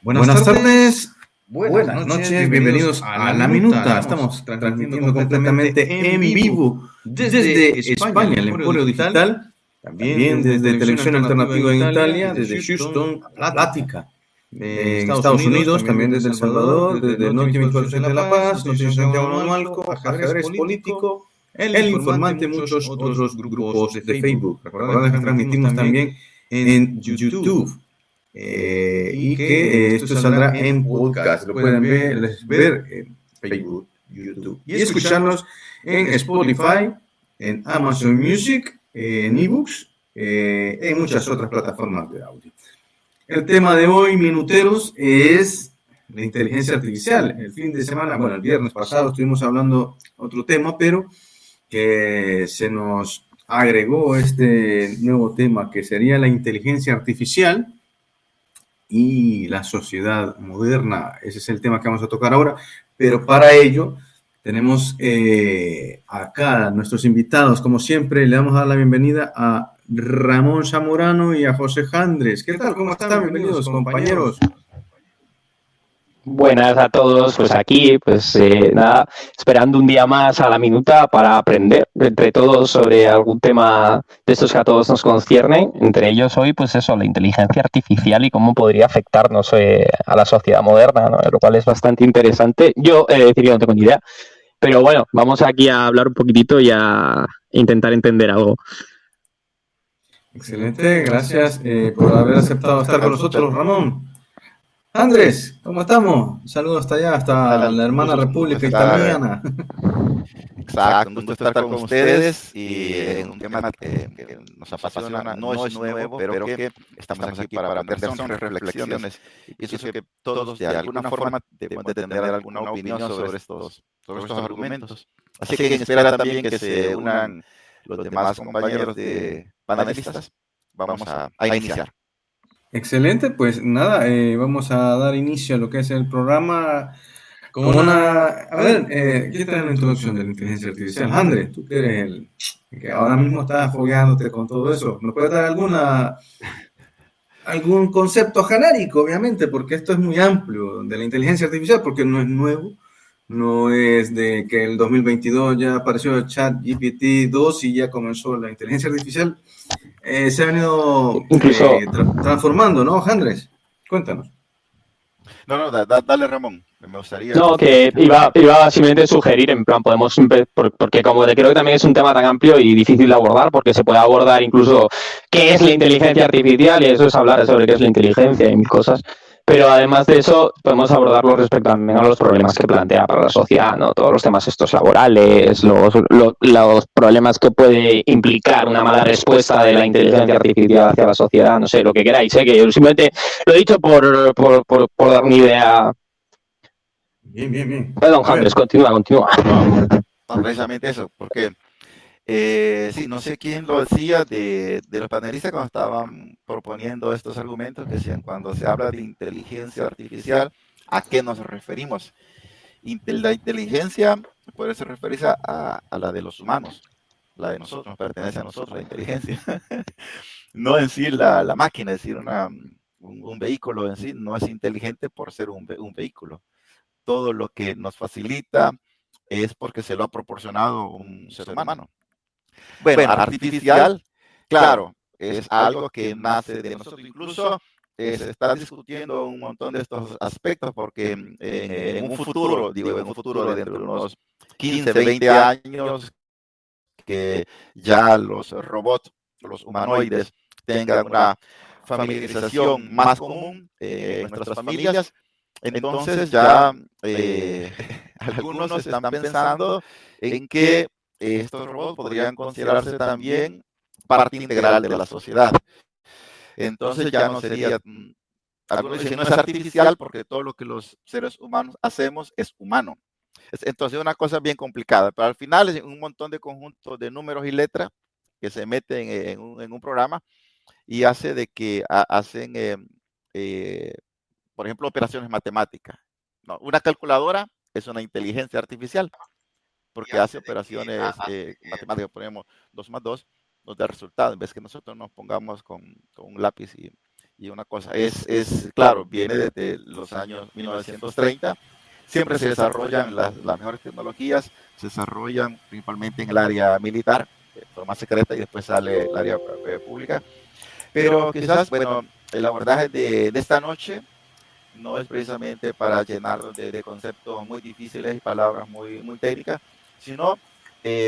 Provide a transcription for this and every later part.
Buenas tardes, buenas noches, bienvenidos a La Minuta. Estamos transmitiendo completamente en vivo desde España, el Emporio Digital, también desde Televisión Alternativa en Italia, desde Houston, La Plática, en Estados Unidos, también desde El Salvador, desde Noche 24/7 de La Paz, Noche Santiago Manualco, Ajedrez Político, El Informante, muchos otros grupos de Facebook. Recordad que transmitimos también en YouTube. Y que esto saldrá en podcast. Lo pueden ver en Facebook, YouTube y escucharnos en Spotify, en Amazon Music, en eBooks, en muchas otras plataformas de audio. El tema de hoy, minuteros, es la inteligencia artificial. El fin de semana, bueno, el viernes pasado estuvimos hablando otro tema, pero que se nos agregó este nuevo tema que sería la inteligencia artificial y la sociedad moderna. Ese es el tema que vamos a tocar ahora, pero para ello tenemos acá a nuestros invitados, como siempre. Le vamos a dar la bienvenida a Ramón Zamorano y a José Jandres. ¿Qué tal? ¿Cómo están? Bienvenidos, compañeros. Buenas a todos, pues aquí, nada, esperando un día más a La Minuta para aprender entre todos sobre algún tema de estos que a todos nos conciernen. Entre ellos hoy, pues eso, la inteligencia artificial y cómo podría afectarnos a la sociedad moderna, ¿no? Lo cual es bastante interesante. Yo decir que no tengo ni idea, pero bueno, vamos aquí a hablar un poquitito y a intentar entender algo. Excelente, gracias por haber aceptado estar con nosotros, Ramón. Andrés, ¿cómo estamos? Un saludo hasta allá, hasta la hermana República Italiana. Exacto, un gusto estar con ustedes y en un tema que nos apasiona, no es nuevo, pero que estamos aquí para aprender, son reflexiones y pienso que todos de alguna forma debemos de tener alguna opinión sobre estos argumentos. Así que en espera también que se unan los demás compañeros de panelistas, vamos a iniciar. Excelente, pues nada, vamos a dar inicio a lo que es el programa con una... A ver, ¿qué tal la introducción de la inteligencia artificial? Andrés, tú que eres el que ahora mismo estás fogueándote con todo eso, ¿nos puedes dar algún concepto genérico, obviamente, porque esto es muy amplio de la inteligencia artificial, porque no es nuevo, no es de que el 2022 ya apareció el chat GPT-2 y ya comenzó la inteligencia artificial. Se ha venido transformando, ¿no, Andrés? Cuéntanos. No, dale Ramón, me gustaría... No, que iba simplemente a sugerir, en plan, podemos, porque como creo que también es un tema tan amplio y difícil de abordar, porque se puede abordar incluso qué es la inteligencia artificial, y eso es hablar sobre qué es la inteligencia y mil cosas, pero además de eso podemos abordarlo respecto también a los problemas que plantea para la sociedad, ¿no? Todos los temas estos laborales, los problemas que puede implicar una mala respuesta de la inteligencia artificial hacia la sociedad, no sé, lo que queráis, que yo simplemente lo he dicho por dar una idea. Bien. Perdón, Andrés, continúa. No, precisamente eso, porque sí, no sé quién lo decía de los panelistas cuando estaban proponiendo estos argumentos, que decían, cuando se habla de inteligencia artificial, ¿a qué nos referimos? La inteligencia puede referirse a la de los humanos, la de nosotros, nos pertenece a nosotros, la inteligencia. No en sí la máquina, es decir, un vehículo en sí no es inteligente por ser un vehículo. Todo lo que nos facilita es porque se lo ha proporcionado un ser humano. Bueno, artificial, claro, es algo que nace de nosotros. Incluso se está discutiendo un montón de estos aspectos porque en un futuro, de dentro de unos 15, 20 años, que ya los robots, los humanoides, tengan una familiarización más común en nuestras familias, entonces ya algunos están pensando en que estos robots podrían considerarse también parte integral de la sociedad. Entonces ya no sería, algunos dicen no es artificial porque todo lo que los seres humanos hacemos es humano. Entonces es una cosa bien complicada, pero al final es un montón de conjuntos de números y letras que se meten en un programa y hace de que hacen, por ejemplo, operaciones matemáticas. No, una calculadora es una inteligencia artificial porque hace operaciones matemáticas. Ponemos 2 más 2, nos da resultado, en vez que nosotros nos pongamos con un lápiz Y una cosa claro, viene desde los años 1930. Siempre se desarrollan las mejores tecnologías, se desarrollan principalmente en el área militar, de forma secreta, y después sale el área pública. Pero quizás, bueno, el abordaje de esta noche no es precisamente para llenarnos de conceptos muy difíciles y palabras muy técnicas, sino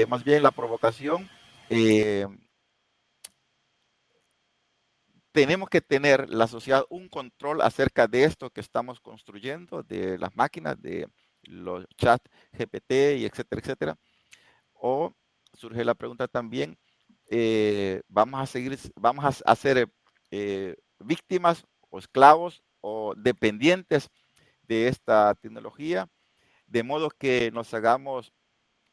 más bien la provocación. eh, Tenemos que tener la sociedad un control acerca de esto que estamos construyendo, de las máquinas, de los chat GPT y etcétera, etcétera. O surge la pregunta también, vamos a ser víctimas o esclavos o dependientes de esta tecnología, de modo que nos hagamos,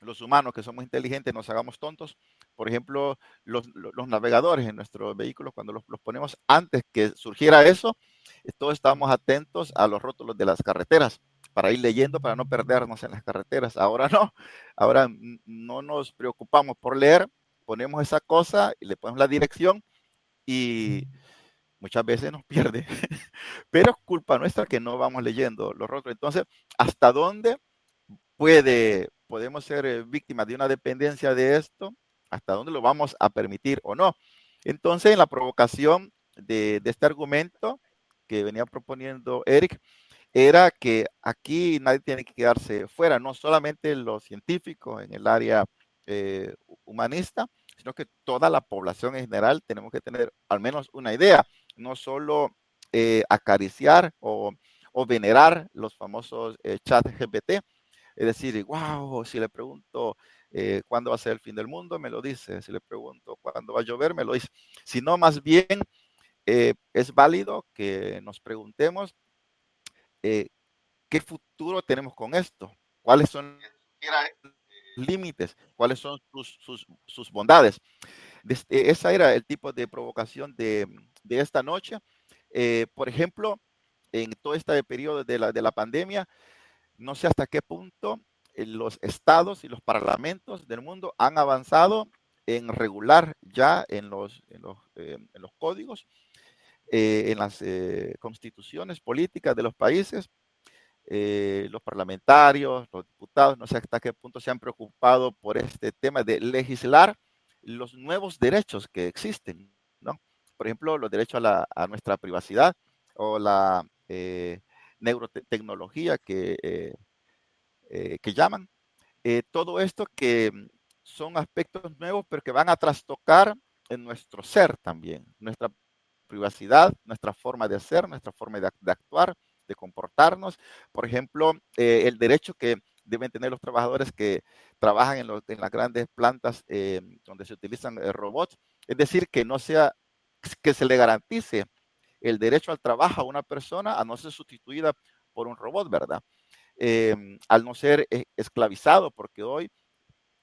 los humanos que somos inteligentes, nos hagamos tontos. Por ejemplo, los navegadores en nuestros vehículos, cuando los ponemos antes que surgiera eso, todos estábamos atentos a los rótulos de las carreteras para ir leyendo, para no perdernos en las carreteras. Ahora no, ahora no nos preocupamos por leer, ponemos esa cosa y le ponemos la dirección y muchas veces nos pierde. Pero es culpa nuestra que no vamos leyendo los rótulos. Entonces, ¿hasta dónde podemos ser víctimas de una dependencia de esto? ¿Hasta dónde lo vamos a permitir o no? Entonces, en la provocación de este argumento que venía proponiendo Eric, era que aquí nadie tiene que quedarse fuera, no solamente los científicos en el área humanista, sino que toda la población en general tenemos que tener al menos una idea, no solo acariciar o venerar los famosos chat GPT. Es decir, wow, si le pregunto cuándo va a ser el fin del mundo, me lo dice. Si le pregunto cuándo va a llover, me lo dice. Sino más bien es válido que nos preguntemos qué futuro tenemos con esto, cuáles son los límites, cuáles son sus bondades. Esa era el tipo de provocación de esta noche. Por ejemplo, en todo este periodo de la pandemia, no sé hasta qué punto los estados y los parlamentos del mundo han avanzado en regular ya en los códigos, en las constituciones políticas de los países, los parlamentarios, los diputados, no sé hasta qué punto se han preocupado por este tema de legislar los nuevos derechos que existen, ¿no? Por ejemplo, los derechos a nuestra privacidad o la neurotecnología que llaman. Todo esto que son aspectos nuevos, pero que van a trastocar en nuestro ser también, nuestra privacidad, nuestra forma de hacer, nuestra forma de actuar, de comportarnos. Por ejemplo, el derecho que deben tener los trabajadores que trabajan en las grandes plantas donde se utilizan robots, es decir, que no sea, que se le garantice el derecho al trabajo a una persona a no ser sustituida por un robot, ¿verdad? Al no ser esclavizado, porque hoy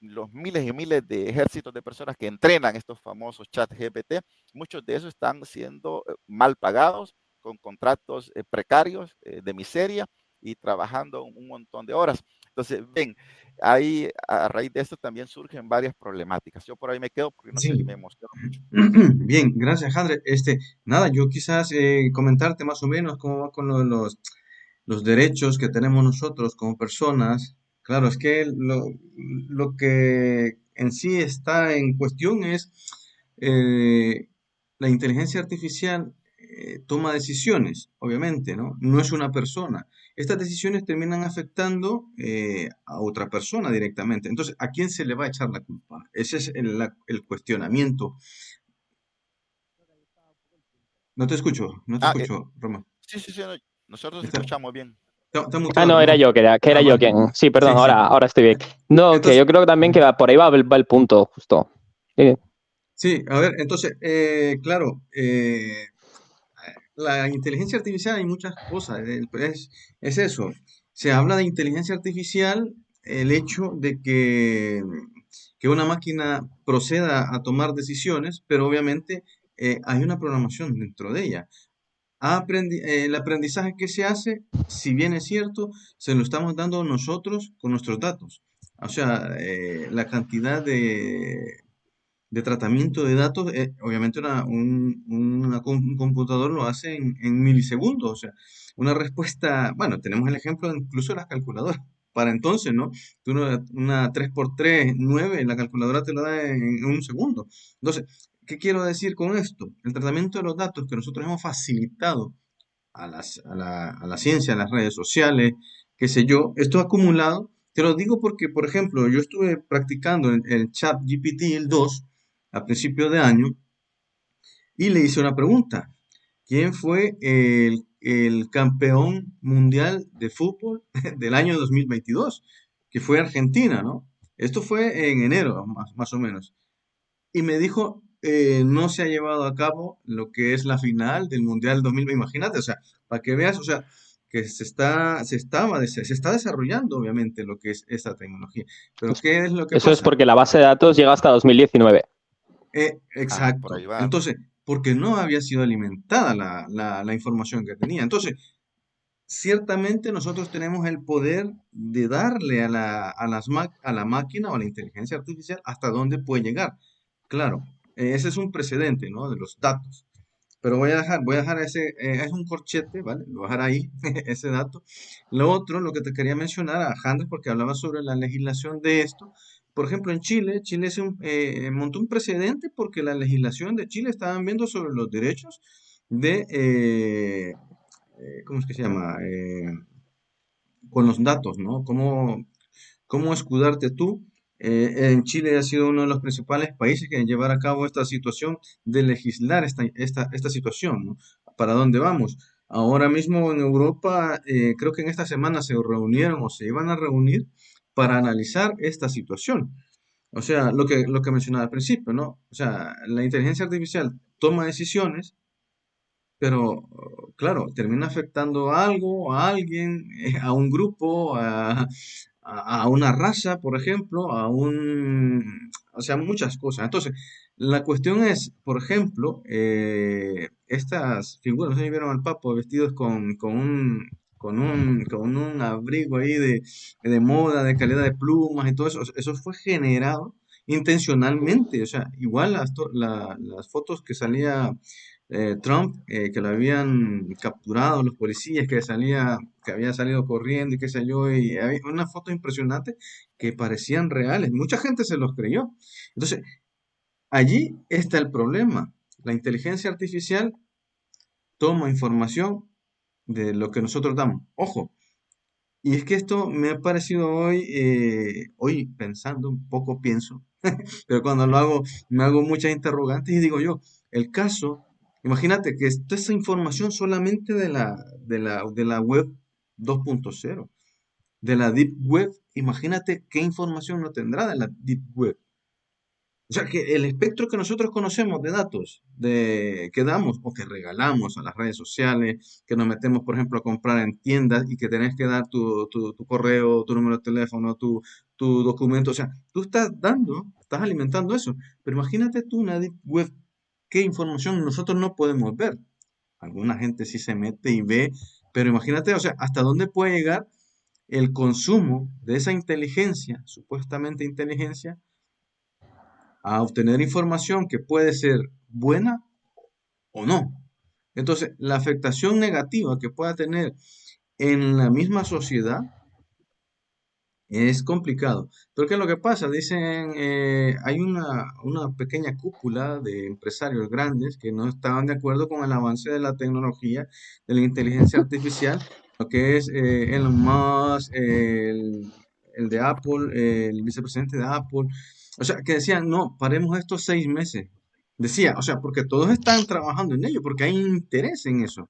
los miles y miles de ejércitos de personas que entrenan estos famosos chat GPT, muchos de esos están siendo mal pagados, con contratos precarios, de miseria, y trabajando un montón de horas. Entonces, ven, ahí a raíz de esto también surgen varias problemáticas. Yo por ahí me quedo porque no sé si Sí. me emociono mucho. Bien, gracias, André. Nada, yo quizás comentarte más o menos cómo va con lo de los derechos que tenemos nosotros como personas. Claro, es que lo que en sí está en cuestión es eh, la inteligencia artificial toma decisiones, obviamente, ¿no? No es una persona. Estas decisiones terminan afectando a otra persona directamente. Entonces, ¿a quién se le va a echar la culpa? Ese es el cuestionamiento. No te Ah, escucho, Roma. sí, sí, sí, no, nosotros Está, escuchamos bien. está Ah, muteado, no, era Roma. yo, que era Ah, yo vale. quien. Sí, perdón, Sí, sí. ahora estoy bien. No, que Entonces, yo creo también que por ahí va el punto, justo. sí, a ver, entonces, claro, la inteligencia artificial hay muchas cosas, es eso. Se habla de inteligencia artificial, el hecho de que una máquina proceda a tomar decisiones, pero obviamente hay una programación dentro de ella. El aprendizaje que se hace, si bien es cierto, se lo estamos dando nosotros con nuestros datos. O sea, la cantidad de tratamiento de datos, obviamente un computador lo hace en milisegundos, o sea, una respuesta, bueno, tenemos el ejemplo incluso de las calculadoras. Para entonces, ¿no? Tú una 3x3 9, la calculadora te lo da en un segundo. Entonces, ¿qué quiero decir con esto? El tratamiento de los datos que nosotros hemos facilitado a la ciencia, a las redes sociales, qué sé yo, esto acumulado, te lo digo porque, por ejemplo, yo estuve practicando el chat GPT, el 2, a principio de año, y le hice una pregunta. ¿Quién fue el campeón mundial de fútbol del año 2022? Que fue Argentina, ¿no? Esto fue en enero, más o menos. Y me dijo, no se ha llevado a cabo lo que es la final del Mundial 2020. Imagínate, o sea, para que veas, o sea, que se está desarrollando, obviamente, lo que es esta tecnología. Pero ¿qué es lo que Eso es pasa? porque la base de datos llega hasta 2019. Por Exacto. ahí va. Entonces, porque no había sido alimentada la información que tenía. Entonces, ciertamente nosotros tenemos el poder de darle a la máquina o a la inteligencia artificial hasta dónde puede llegar. Claro, ese es un precedente, ¿no? De los datos. Pero voy a dejar ese, es un corchete, ¿vale? Lo voy a dejar ahí, ese dato. Lo otro, lo que te quería mencionar a Andrés, porque hablaba sobre la legislación de esto. Por ejemplo, en Chile, montó un precedente porque la legislación de Chile estaban viendo sobre los derechos de, ¿cómo es que se llama? Con los datos, ¿no? ¿Cómo escudarte tú? En Chile ha sido uno de los principales países que llevar a cabo esta situación de legislar esta situación, ¿no? ¿Para dónde vamos? Ahora mismo en Europa, creo que en esta semana se reunieron o se iban a reunir para analizar esta situación. O sea, lo que mencionaba al principio, ¿no? O sea, la inteligencia artificial toma decisiones pero, claro, termina afectando a algo, a alguien, a un grupo, a una raza, por ejemplo, o sea, muchas cosas. Entonces, la cuestión es, por ejemplo, estas figuras, no sé si vieron al Papa vestidos con un abrigo ahí de moda, de calidad de plumas y todo eso. Eso fue generado intencionalmente. O sea, igual las fotos que salía Trump, que lo habían capturado los policías, que había salido corriendo y qué sé yo, y había unas fotos impresionantes que parecían reales. Mucha gente se los creyó. Entonces, allí está el problema. La inteligencia artificial toma información de lo que nosotros damos. Ojo, y es que esto me ha parecido hoy pensando un poco, pienso, pero cuando lo hago, me hago muchas interrogantes y digo yo, el caso, imagínate que toda esa información solamente de la web 2.0, de la Deep Web, imagínate qué información no tendrá de la Deep Web. O sea, que el espectro que nosotros conocemos de datos que damos o que regalamos a las redes sociales, que nos metemos, por ejemplo, a comprar en tiendas y que tenés que dar tu correo, tu número de teléfono, tu documento, o sea, tú estás alimentando eso. Pero imagínate tú una deep web, qué información nosotros no podemos ver. Alguna gente sí se mete y ve, pero imagínate, o sea, hasta dónde puede llegar el consumo de esa inteligencia, supuestamente inteligencia a obtener información que puede ser buena o no. Entonces, la afectación negativa que pueda tener en la misma sociedad es complicado. Pero ¿qué es lo que pasa? Dicen, hay una pequeña cúpula de empresarios grandes que no estaban de acuerdo con el avance de la tecnología, de la inteligencia artificial, lo que es Elon Musk, el de Apple, el vicepresidente de Apple. O sea, que decían, no, paremos estos 6 meses. Decía, o sea, porque todos están trabajando en ello, porque hay interés en eso.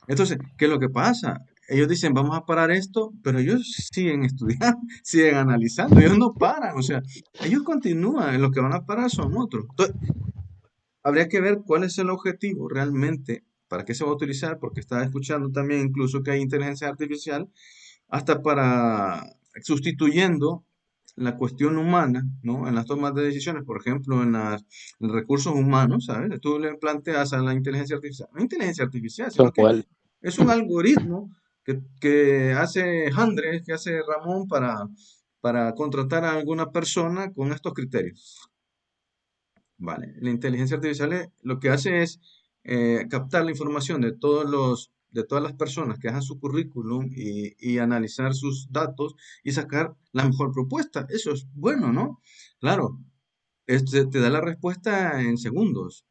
Entonces, ¿qué es lo que pasa? Ellos dicen, vamos a parar esto, pero ellos siguen estudiando, siguen analizando, ellos no paran, o sea, ellos continúan, los que van a parar son otros. Entonces, habría que ver cuál es el objetivo realmente, para qué se va a utilizar, porque estaba escuchando también incluso que hay inteligencia artificial, hasta para sustituyendo la cuestión humana, ¿no? En las tomas de decisiones, por ejemplo, en recursos humanos, ¿sabes? Tú le planteas a la inteligencia artificial, no inteligencia artificial, Tal sino que cual. es un algoritmo que hace Andrés, que hace Ramón para contratar a alguna persona con estos criterios. Vale, la inteligencia artificial lo que hace es captar la información de de todas las personas que hagan su currículum y analizar sus datos y sacar la mejor propuesta. Eso es bueno, ¿no? Claro, te da la respuesta en segundos.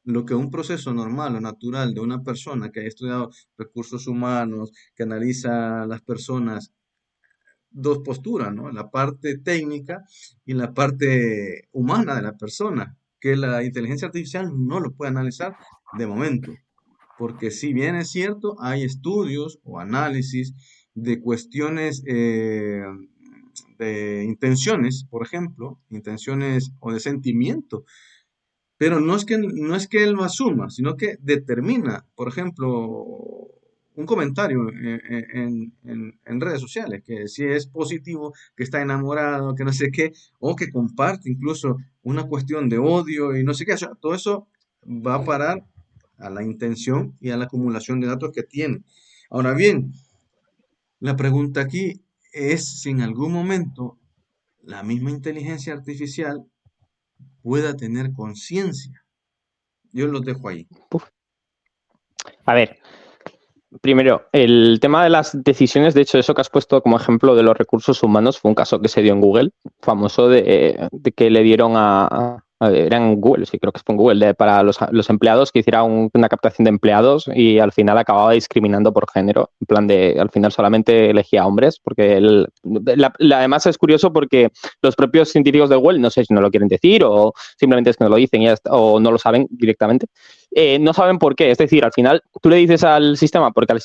Lo que un proceso normal o natural de una persona que haya estudiado recursos humanos, que analiza a las personas, dos posturas, ¿no? La parte técnica y la parte humana de la persona, que la inteligencia artificial no lo puede analizar de momento. Porque si bien es cierto, hay estudios o análisis de cuestiones de intenciones, por ejemplo, intenciones o de sentimiento, pero no es que él lo asuma, sino que determina, por ejemplo, un comentario en redes sociales, que si es positivo, que está enamorado, que no sé qué, o que comparte incluso una cuestión de odio y no sé qué. O sea, todo eso va a parar a la intención y a la acumulación de datos que tiene. Ahora bien, la pregunta aquí es si en algún momento la misma inteligencia artificial pueda tener conciencia. Yo los dejo ahí. A ver, primero, el tema de las decisiones, de hecho, eso que has puesto como ejemplo de los recursos humanos fue un caso que se dio en Google, famoso de que le dieron era en Google, sí, creo que fue en Google, para los empleados, que hiciera una captación de empleados y al final acababa discriminando por género, en plan de, al final solamente elegía hombres, porque además es curioso porque los propios científicos de Google, no sé si no lo quieren decir o simplemente es que no lo dicen o no lo saben directamente, no saben por qué. Es decir, al final tú le dices al sistema, porque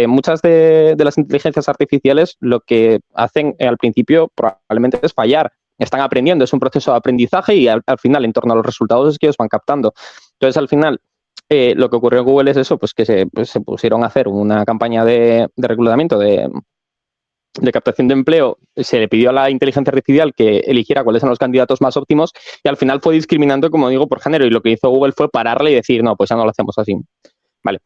muchas de las inteligencias artificiales lo que hacen al principio probablemente es fallar. Están aprendiendo, es un proceso de aprendizaje y al final, en torno a los resultados, es que ellos van captando. Entonces, al final, lo que ocurrió en Google es eso, pues que se pusieron a hacer una campaña de reclutamiento de captación de empleo, se le pidió a la inteligencia artificial que eligiera cuáles son los candidatos más óptimos y al final fue discriminando, como digo, por género. Y lo que hizo Google fue pararle y decir, no, pues ya no lo hacemos así. Vale.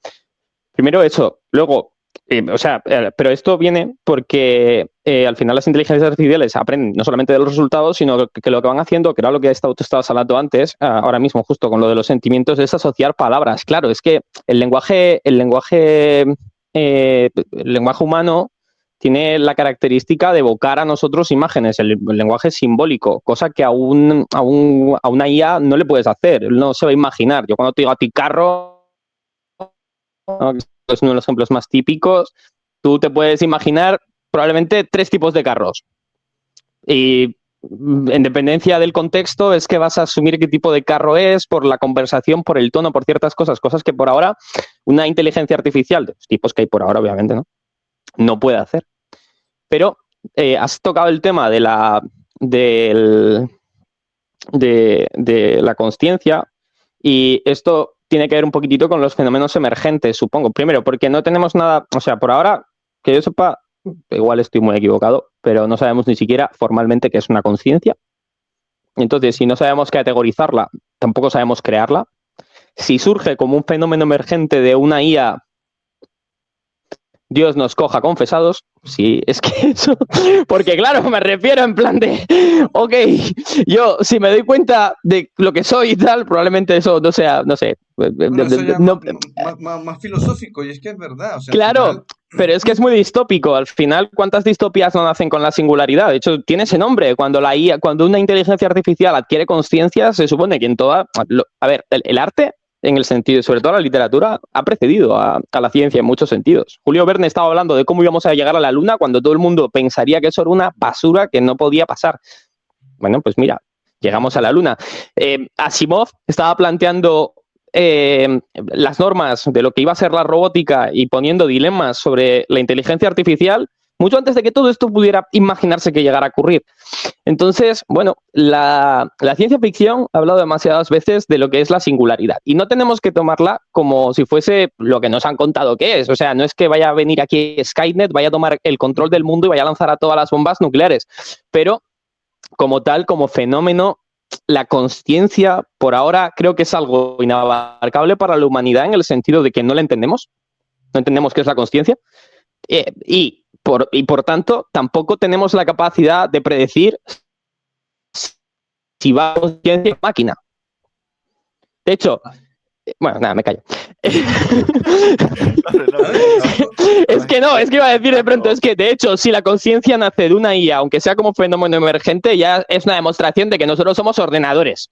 Primero eso. Luego, pero esto viene porque al final las inteligencias artificiales aprenden no solamente de los resultados, sino que lo que van haciendo, que era lo que tú estabas hablando antes, ahora mismo justo con lo de los sentimientos, es asociar palabras. Claro, es que el lenguaje humano tiene la característica de evocar a nosotros imágenes, el lenguaje es simbólico, cosa que a una IA no le puedes hacer, no se va a imaginar. Yo cuando te digo a ti carro, ¿no? Es uno de los ejemplos más típicos, tú te puedes imaginar probablemente 3 tipos de carros. Y en dependencia del contexto es que vas a asumir qué tipo de carro es, por la conversación, por el tono, por ciertas cosas que por ahora una inteligencia artificial, de los tipos que hay por ahora, obviamente, no puede hacer. Pero has tocado el tema de la consciencia y esto tiene que ver un poquitito con los fenómenos emergentes, supongo. Primero, porque no tenemos nada, o sea, por ahora, que yo sepa, igual estoy muy equivocado, pero no sabemos ni siquiera formalmente qué es una conciencia. Entonces, si no sabemos categorizarla, tampoco sabemos crearla. Si surge como un fenómeno emergente de una IA, Dios nos coja confesados. Sí, es que eso, porque claro, me refiero en plan de, ok, yo si me doy cuenta de lo que soy y tal, probablemente eso no sea, no sé. Bueno, eso ya más filosófico, y es que es verdad. O sea, claro, final... pero es que es muy distópico. Al final, ¿cuántas distopías no nacen con la singularidad? De hecho, tiene ese nombre. Cuando una inteligencia artificial adquiere conciencia, se supone que en toda... A ver, el arte, en el sentido, sobre todo la literatura, ha precedido a la ciencia en muchos sentidos. Julio Verne estaba hablando de cómo íbamos a llegar a la Luna cuando todo el mundo pensaría que eso era una basura que no podía pasar. Bueno, pues mira, llegamos a la Luna. Asimov estaba planteando las normas de lo que iba a ser la robótica y poniendo dilemas sobre la inteligencia artificial mucho antes de que todo esto pudiera imaginarse que llegara a ocurrir. Entonces, bueno, la ciencia ficción ha hablado demasiadas veces de lo que es la singularidad y no tenemos que tomarla como si fuese lo que nos han contado que es. O sea, no es que vaya a venir aquí Skynet, vaya a tomar el control del mundo y vaya a lanzar a todas las bombas nucleares, pero como tal, como fenómeno, la consciencia por ahora creo que es algo inabarcable para la humanidad en el sentido de que no la entendemos, no entendemos qué es la consciencia y por tanto tampoco tenemos la capacidad de predecir si va a consciencia o máquina. De hecho, bueno, nada, me callo. Es que iba a decir de pronto, es que de hecho, si la conciencia nace de una IA, aunque sea como fenómeno emergente, ya es una demostración de que nosotros somos ordenadores.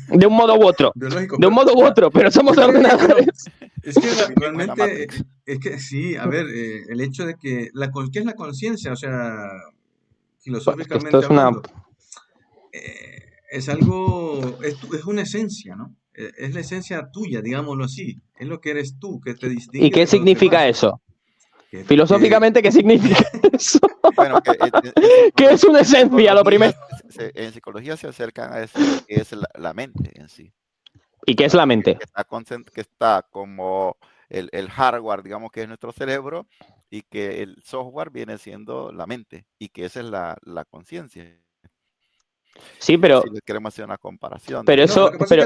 De un modo u otro. Biológico, de un modo u otro, pero somos ordenadores. Es que realmente, es que sí, a ver, el hecho de que, ¿qué es la conciencia? O sea, filosóficamente hablando, es algo, es una esencia, ¿no? Es la esencia tuya, digámoslo así. Es lo que eres tú, que te distingue. ¿Y qué significa eso? Filosóficamente, ¿qué significa eso? Bueno, ¿Qué es una esencia, lo primero? En psicología se acercan a decir que es la mente en sí. ¿Y qué es la mente? Que está como el hardware, digamos que es nuestro cerebro, y que el software viene siendo la mente, y que esa es la conciencia. Sí, pero... Si queremos hacer una comparación. Pero eso, pero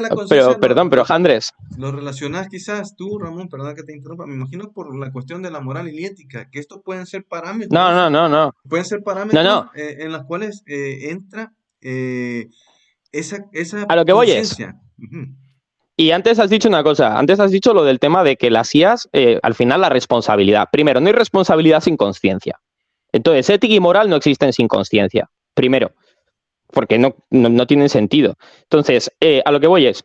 Andrés. Lo relacionas quizás tú, Ramón, perdón que te interrumpa, me imagino por la cuestión de la moral y ética, que estos pueden ser parámetros. No. Pueden ser parámetros en los cuales entra esa a lo que voy es. Y antes has dicho una cosa, antes has dicho lo del tema de que las IAs, al final la responsabilidad. Primero, no hay responsabilidad sin conciencia. Entonces, ética y moral no existen sin conciencia. Primero, porque no tienen sentido. Entonces, a lo que voy es,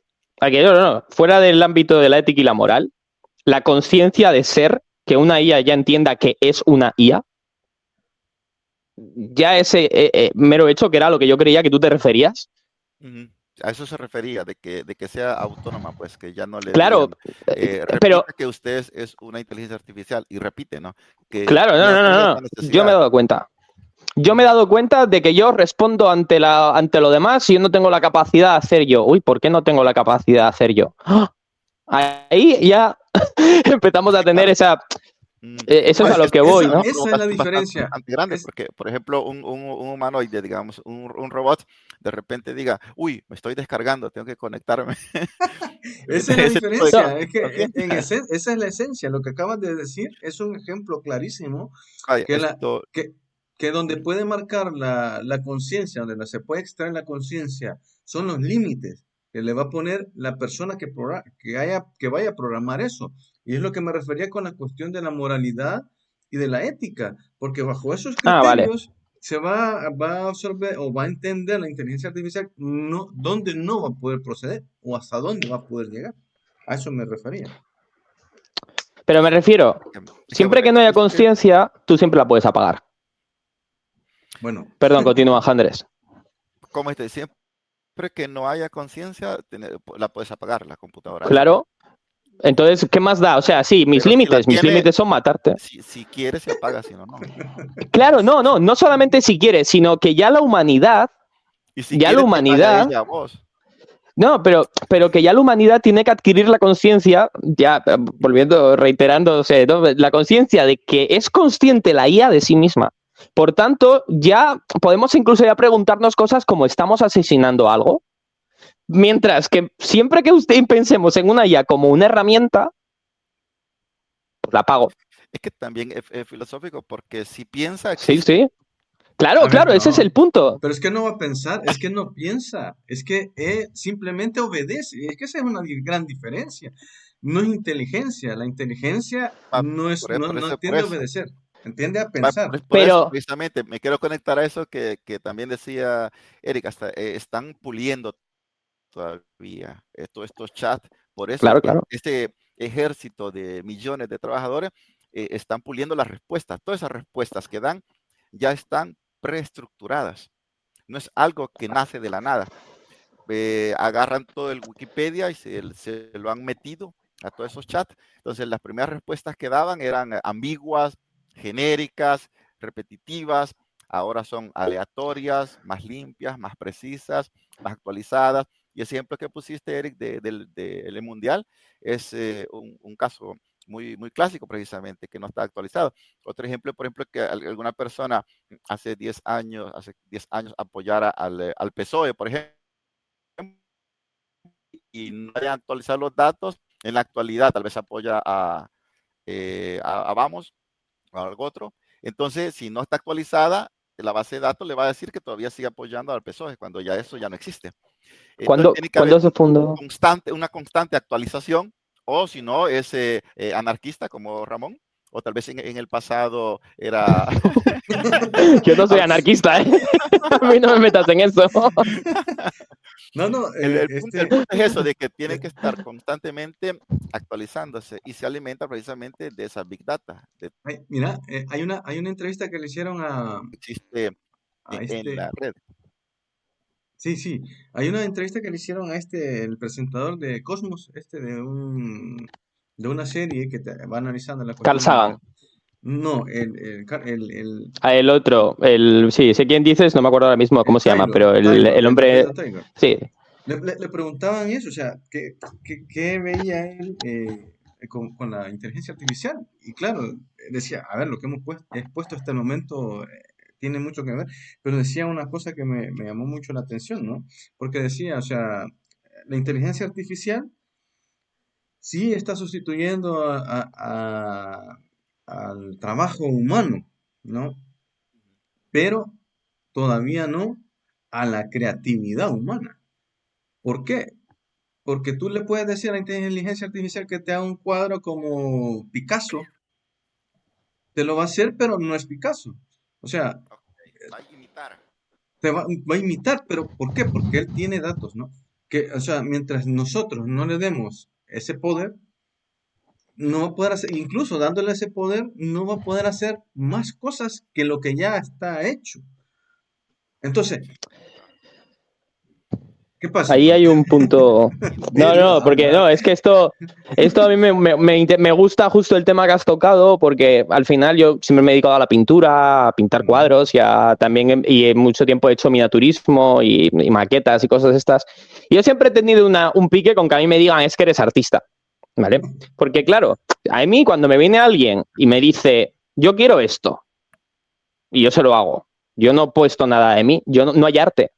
fuera del ámbito de la ética y la moral, la conciencia de ser, que una IA ya entienda que es una IA, ya ese mero hecho, que era lo que yo creía que tú te referías. A eso se refería, de que sea autónoma, pues, que ya no le claro, digan, pero que usted es una inteligencia artificial, y repite, ¿no? Que claro, no. Yo me he dado cuenta. Yo me he dado cuenta de que yo respondo ante lo demás y yo no tengo la capacidad de hacer yo. Uy, ¿por qué no tengo la capacidad de hacer yo? Ahí ya empezamos a tener esa... Eso es a lo que voy, ¿no? Esa es la diferencia. Bastante grande, porque, por ejemplo, un humanoide, digamos, un robot, de repente diga, uy, me estoy descargando, tengo que conectarme. Esa es la diferencia, es que esa es la esencia. Lo que acabas de decir es un ejemplo clarísimo que donde puede marcar la conciencia, donde se puede extraer la conciencia, son los límites que le va a poner la persona que vaya a programar eso. Y es lo que me refería con la cuestión de la moralidad y de la ética, porque bajo esos criterios se va a absorber o va a entender la inteligencia artificial dónde no va a poder proceder o hasta dónde va a poder llegar. A eso me refería. Pero me refiero, siempre que no haya conciencia, tú siempre la puedes apagar. Bueno. Perdón, continúa, Andrés. Como siempre que no haya conciencia, la puedes apagar, la computadora. Claro. Entonces, ¿qué más da? O sea, sí, mis límites son matarte. Si quieres, se apaga, si no, no. Claro, no solamente si quieres, sino que ya la humanidad... Y si la humanidad... No, pero que ya la humanidad tiene que adquirir la conciencia, ya reiterándose, ¿no? La conciencia de que es consciente la IA de sí misma. Por tanto, ya podemos incluso ya preguntarnos cosas como ¿estamos asesinando algo? Mientras que siempre que pensemos en una IA como una herramienta, pues la apago. Es que también es filosófico, porque si piensa... Sí. Claro, ese es el punto. Pero es que no va a pensar, es que no piensa, es que simplemente obedece. Es que esa es una gran diferencia. No es inteligencia, la inteligencia no tiende a obedecer. Entiende a pensar. Pero precisamente me quiero conectar a eso que también decía Eric, hasta están puliendo todavía todos estos chats, por eso claro. este ejército de millones de trabajadores están puliendo las respuestas. Todas esas respuestas que dan ya están preestructuradas, no es algo que nace de la nada. Agarran todo el Wikipedia y se lo han metido a todos esos chats. Entonces las primeras respuestas que daban eran ambiguas, genéricas, repetitivas. Ahora son aleatorias, más limpias, más precisas, más actualizadas. Y el ejemplo que pusiste, Eric, del Mundial es un caso muy, muy clásico, precisamente, que no está actualizado. Otro ejemplo, por ejemplo, que alguna persona hace 10 años apoyara al PSOE, por ejemplo, y no hayan actualizado los datos. En la actualidad tal vez apoya a Vamos o algo otro. Entonces, si no está actualizada, la base de datos le va a decir que todavía sigue apoyando al PSOE, cuando ya eso ya no existe. Entonces ¿Cuándo, tiene que haber cuándo se fundó? una constante actualización, o si no, es anarquista como Ramón, o tal vez en el pasado era... Yo no soy anarquista, ¿eh? A mí no me metas en eso. No, el punto es eso, de que tiene que estar constantemente actualizándose y se alimenta precisamente de esa Big Data mira, hay una entrevista que le hicieron que existe a en este, la red. sí, sí, hay una entrevista que le hicieron a el presentador de Cosmos, de una serie que va analizando la Carl cuestión de Sagan. no, El otro, sí, sé quién dices, no me acuerdo ahora mismo cómo se llama, pero Taylor, el hombre, Taylor. sí, Le preguntaban eso, o sea, ¿qué veía él con la inteligencia artificial? Y claro, decía, a ver, lo que hemos expuesto hasta el momento tiene mucho que ver, pero decía una cosa que me llamó mucho la atención, ¿no? Porque decía, o sea, la inteligencia artificial sí está sustituyendo al trabajo humano, ¿no? Pero todavía no a la creatividad humana. ¿Por qué? Porque tú le puedes decir a la inteligencia artificial que te haga un cuadro como Picasso, te lo va a hacer, pero no es Picasso. O sea, Okay. Va a imitar. va a imitar, pero ¿por qué? Porque él tiene datos, ¿no? Que, o sea, mientras nosotros no le demos ese poder, no va a poder hacer, incluso dándole ese poder, no va a poder hacer más cosas que lo que ya está hecho. Entonces, ¿qué pasa? ahí hay un punto. No, Dilo, no, porque habla. no, es que esto a mí me gusta justo el tema que has tocado, porque al final yo siempre me he dedicado a la pintura, a pintar Ujú, cuadros, también y en mucho tiempo he hecho miniaturismo y maquetas y cosas estas. Y yo siempre he tenido un pique con que a mí me digan es que eres artista, ¿vale? Porque claro, a mí cuando me viene alguien y me dice, yo quiero esto, y yo se lo hago, yo no he puesto nada de mí, yo no hay arte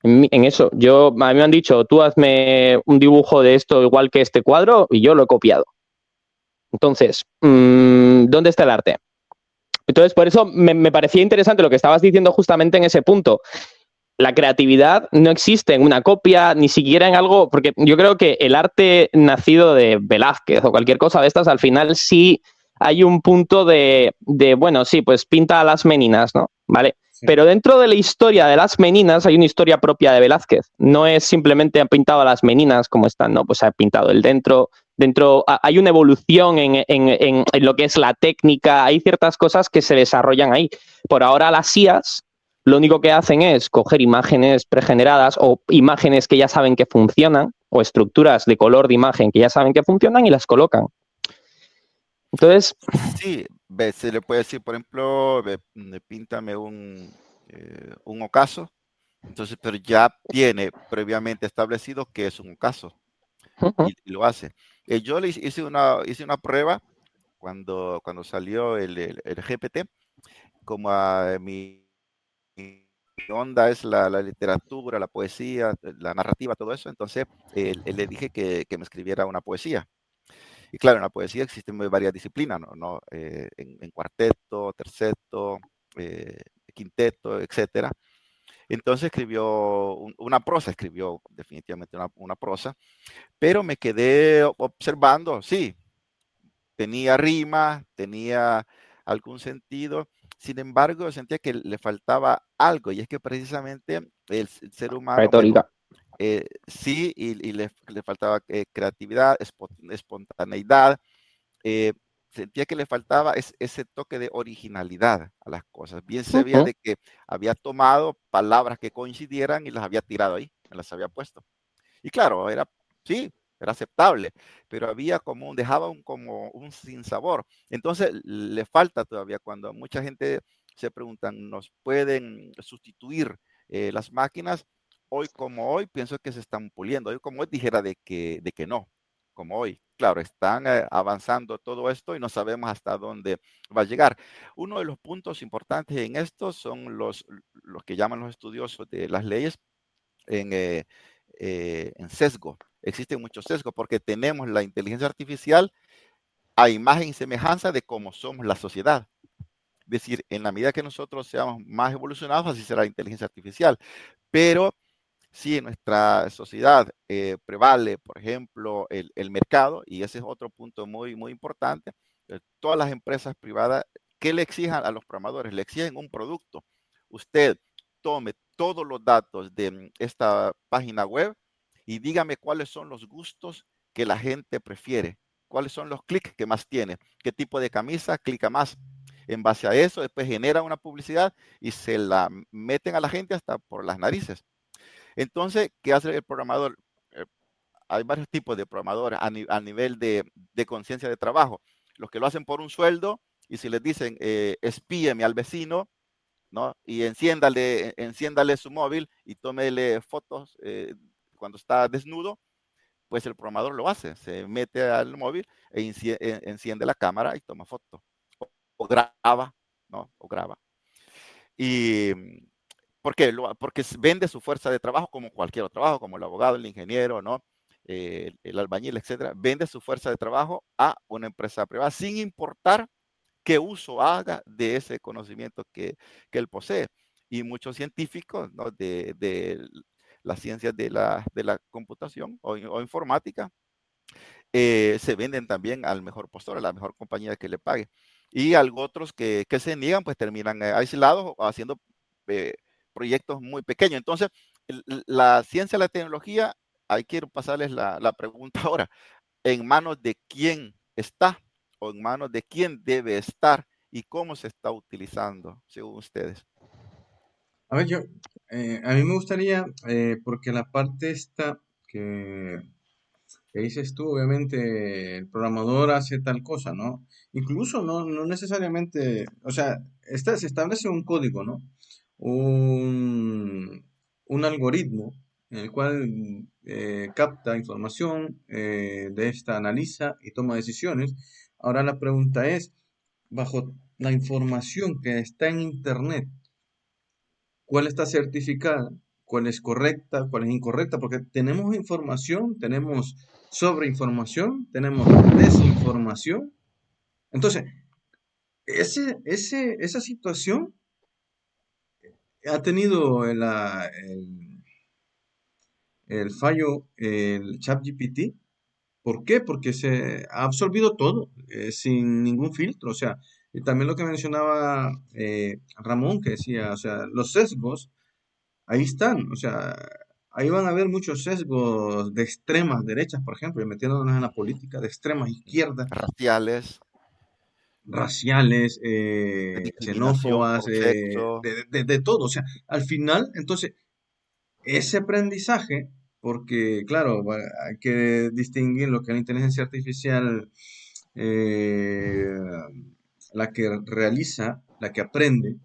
en eso. A mí me han dicho, tú hazme un dibujo de esto igual que este cuadro y yo lo he copiado. Entonces, ¿dónde está el arte? Entonces, por eso me parecía interesante lo que estabas diciendo justamente en ese punto. La creatividad no existe en una copia, ni siquiera en algo, porque yo creo que el arte nacido de Velázquez o cualquier cosa de estas, al final sí hay un punto bueno, sí, pues pinta a las meninas, ¿no? ¿Vale? sí. Pero dentro de la historia de las meninas hay una historia propia de Velázquez. No es simplemente han pintado a las meninas como están, no, pues ha pintado el dentro. Dentro hay una evolución en lo que es la técnica, hay ciertas cosas que se desarrollan ahí. Por ahora las IAs lo único que hacen es coger imágenes pregeneradas o imágenes que ya saben que funcionan o estructuras de color de imagen que ya saben que funcionan y las colocan. Entonces, Sí, se le puede decir, por ejemplo, píntame un ocaso. Entonces, pero ya tiene previamente establecido que es un ocaso y lo hace. Yo hice una prueba cuando salió el GPT, como mi onda es la literatura, la poesía, la narrativa, todo eso. Entonces, le dije que me escribiera una poesía. Y claro, en la poesía existen varias disciplinas, ¿no? En cuarteto, terceto, quinteto, etcétera. Entonces escribió una prosa, escribió definitivamente una prosa, pero me quedé observando, sí, tenía rima, tenía algún sentido. Sin embargo, sentía que le faltaba algo, y es que precisamente el ser humano, bueno, retórica. sí, y le faltaba creatividad, espontaneidad, eh, sentía que le faltaba ese toque de originalidad a las cosas. Bien se veía de que había tomado palabras que coincidieran y las había tirado ahí, me las había puesto. Y claro, sí, era aceptable, pero había dejaba como un sinsabor. Entonces, le falta todavía cuando mucha gente se preguntan, ¿nos pueden sustituir las máquinas? Hoy como hoy, pienso que se están puliendo. Hoy como hoy dijera de que no, como hoy. Claro, están avanzando todo esto y no sabemos hasta dónde va a llegar. Uno de los puntos importantes en esto son los que llaman los estudiosos de las leyes en sesgo. Existen muchos sesgos porque tenemos la inteligencia artificial a imagen y semejanza de cómo somos la sociedad. decir, en la medida que nosotros seamos más evolucionados, así será la inteligencia artificial. Pero si en nuestra sociedad prevale, por ejemplo, el mercado, y ese es otro punto muy, muy importante, todas las empresas privadas, ¿qué le exigen a los programadores? Le exigen un producto. Usted tome todos los datos de esta página web y dígame cuáles son los gustos que la gente prefiere, cuáles son los clics que más tiene, qué tipo de camisa clica más. En base a eso, después genera una publicidad y se la meten a la gente hasta por las narices. Entonces, ¿qué hace el programador? Hay varios tipos de programadores a nivel de conciencia de trabajo. Los que lo hacen por un sueldo y si les dicen espíeme al vecino, ¿no? Y enciéndale su móvil y tómele fotos cuando está desnudo, pues el programador lo hace. Se mete al móvil e enciende la cámara y toma fotos. O graba, ¿no? O graba. Y ¿por qué? Porque vende su fuerza de trabajo como cualquier otro trabajo, como el abogado, el ingeniero, ¿no? El albañil, etcétera. Vende su fuerza de trabajo a una empresa privada sin importar qué uso haga de ese conocimiento que él posee. Y muchos científicos, ¿no? de las ciencias de la computación o informática se venden también al mejor postor, a la mejor compañía que le pague. Y algo otros que se niegan, pues terminan aislados o haciendo proyectos muy pequeños. Entonces, la ciencia, la tecnología, ahí quiero pasarles la pregunta ahora. ¿En manos de quién está o en manos de quién debe estar y cómo se está utilizando, según ustedes? A ver, a mí me gustaría, porque la parte esta que dices tú, obviamente el programador hace tal cosa, ¿no? Incluso no necesariamente, o sea, se establece un código, ¿no? Un algoritmo en el cual capta información, de esta analiza y toma decisiones. Ahora la pregunta es, bajo la información que está en Internet, ¿cuál está certificada? ¿Cuál es correcta? ¿Cuál es incorrecta? Porque tenemos información, tenemos sobreinformación, tenemos desinformación. Entonces, esa situación ha tenido el fallo, el ChatGPT. ¿Por qué? Porque se ha absorbido todo, sin ningún filtro. O sea, y también lo que mencionaba Ramón, que decía, o sea, los sesgos ahí están, o sea, ahí van a haber muchos sesgos de extremas derechas, por ejemplo, y metiéndonos en la política, de extremas izquierdas, Raciales, raciales, de discriminación xenófobas, por sexo. de todo. O sea, al final, entonces, ese aprendizaje, porque, claro, hay que distinguir lo que es la inteligencia artificial, eh, la que realiza, la que aprende,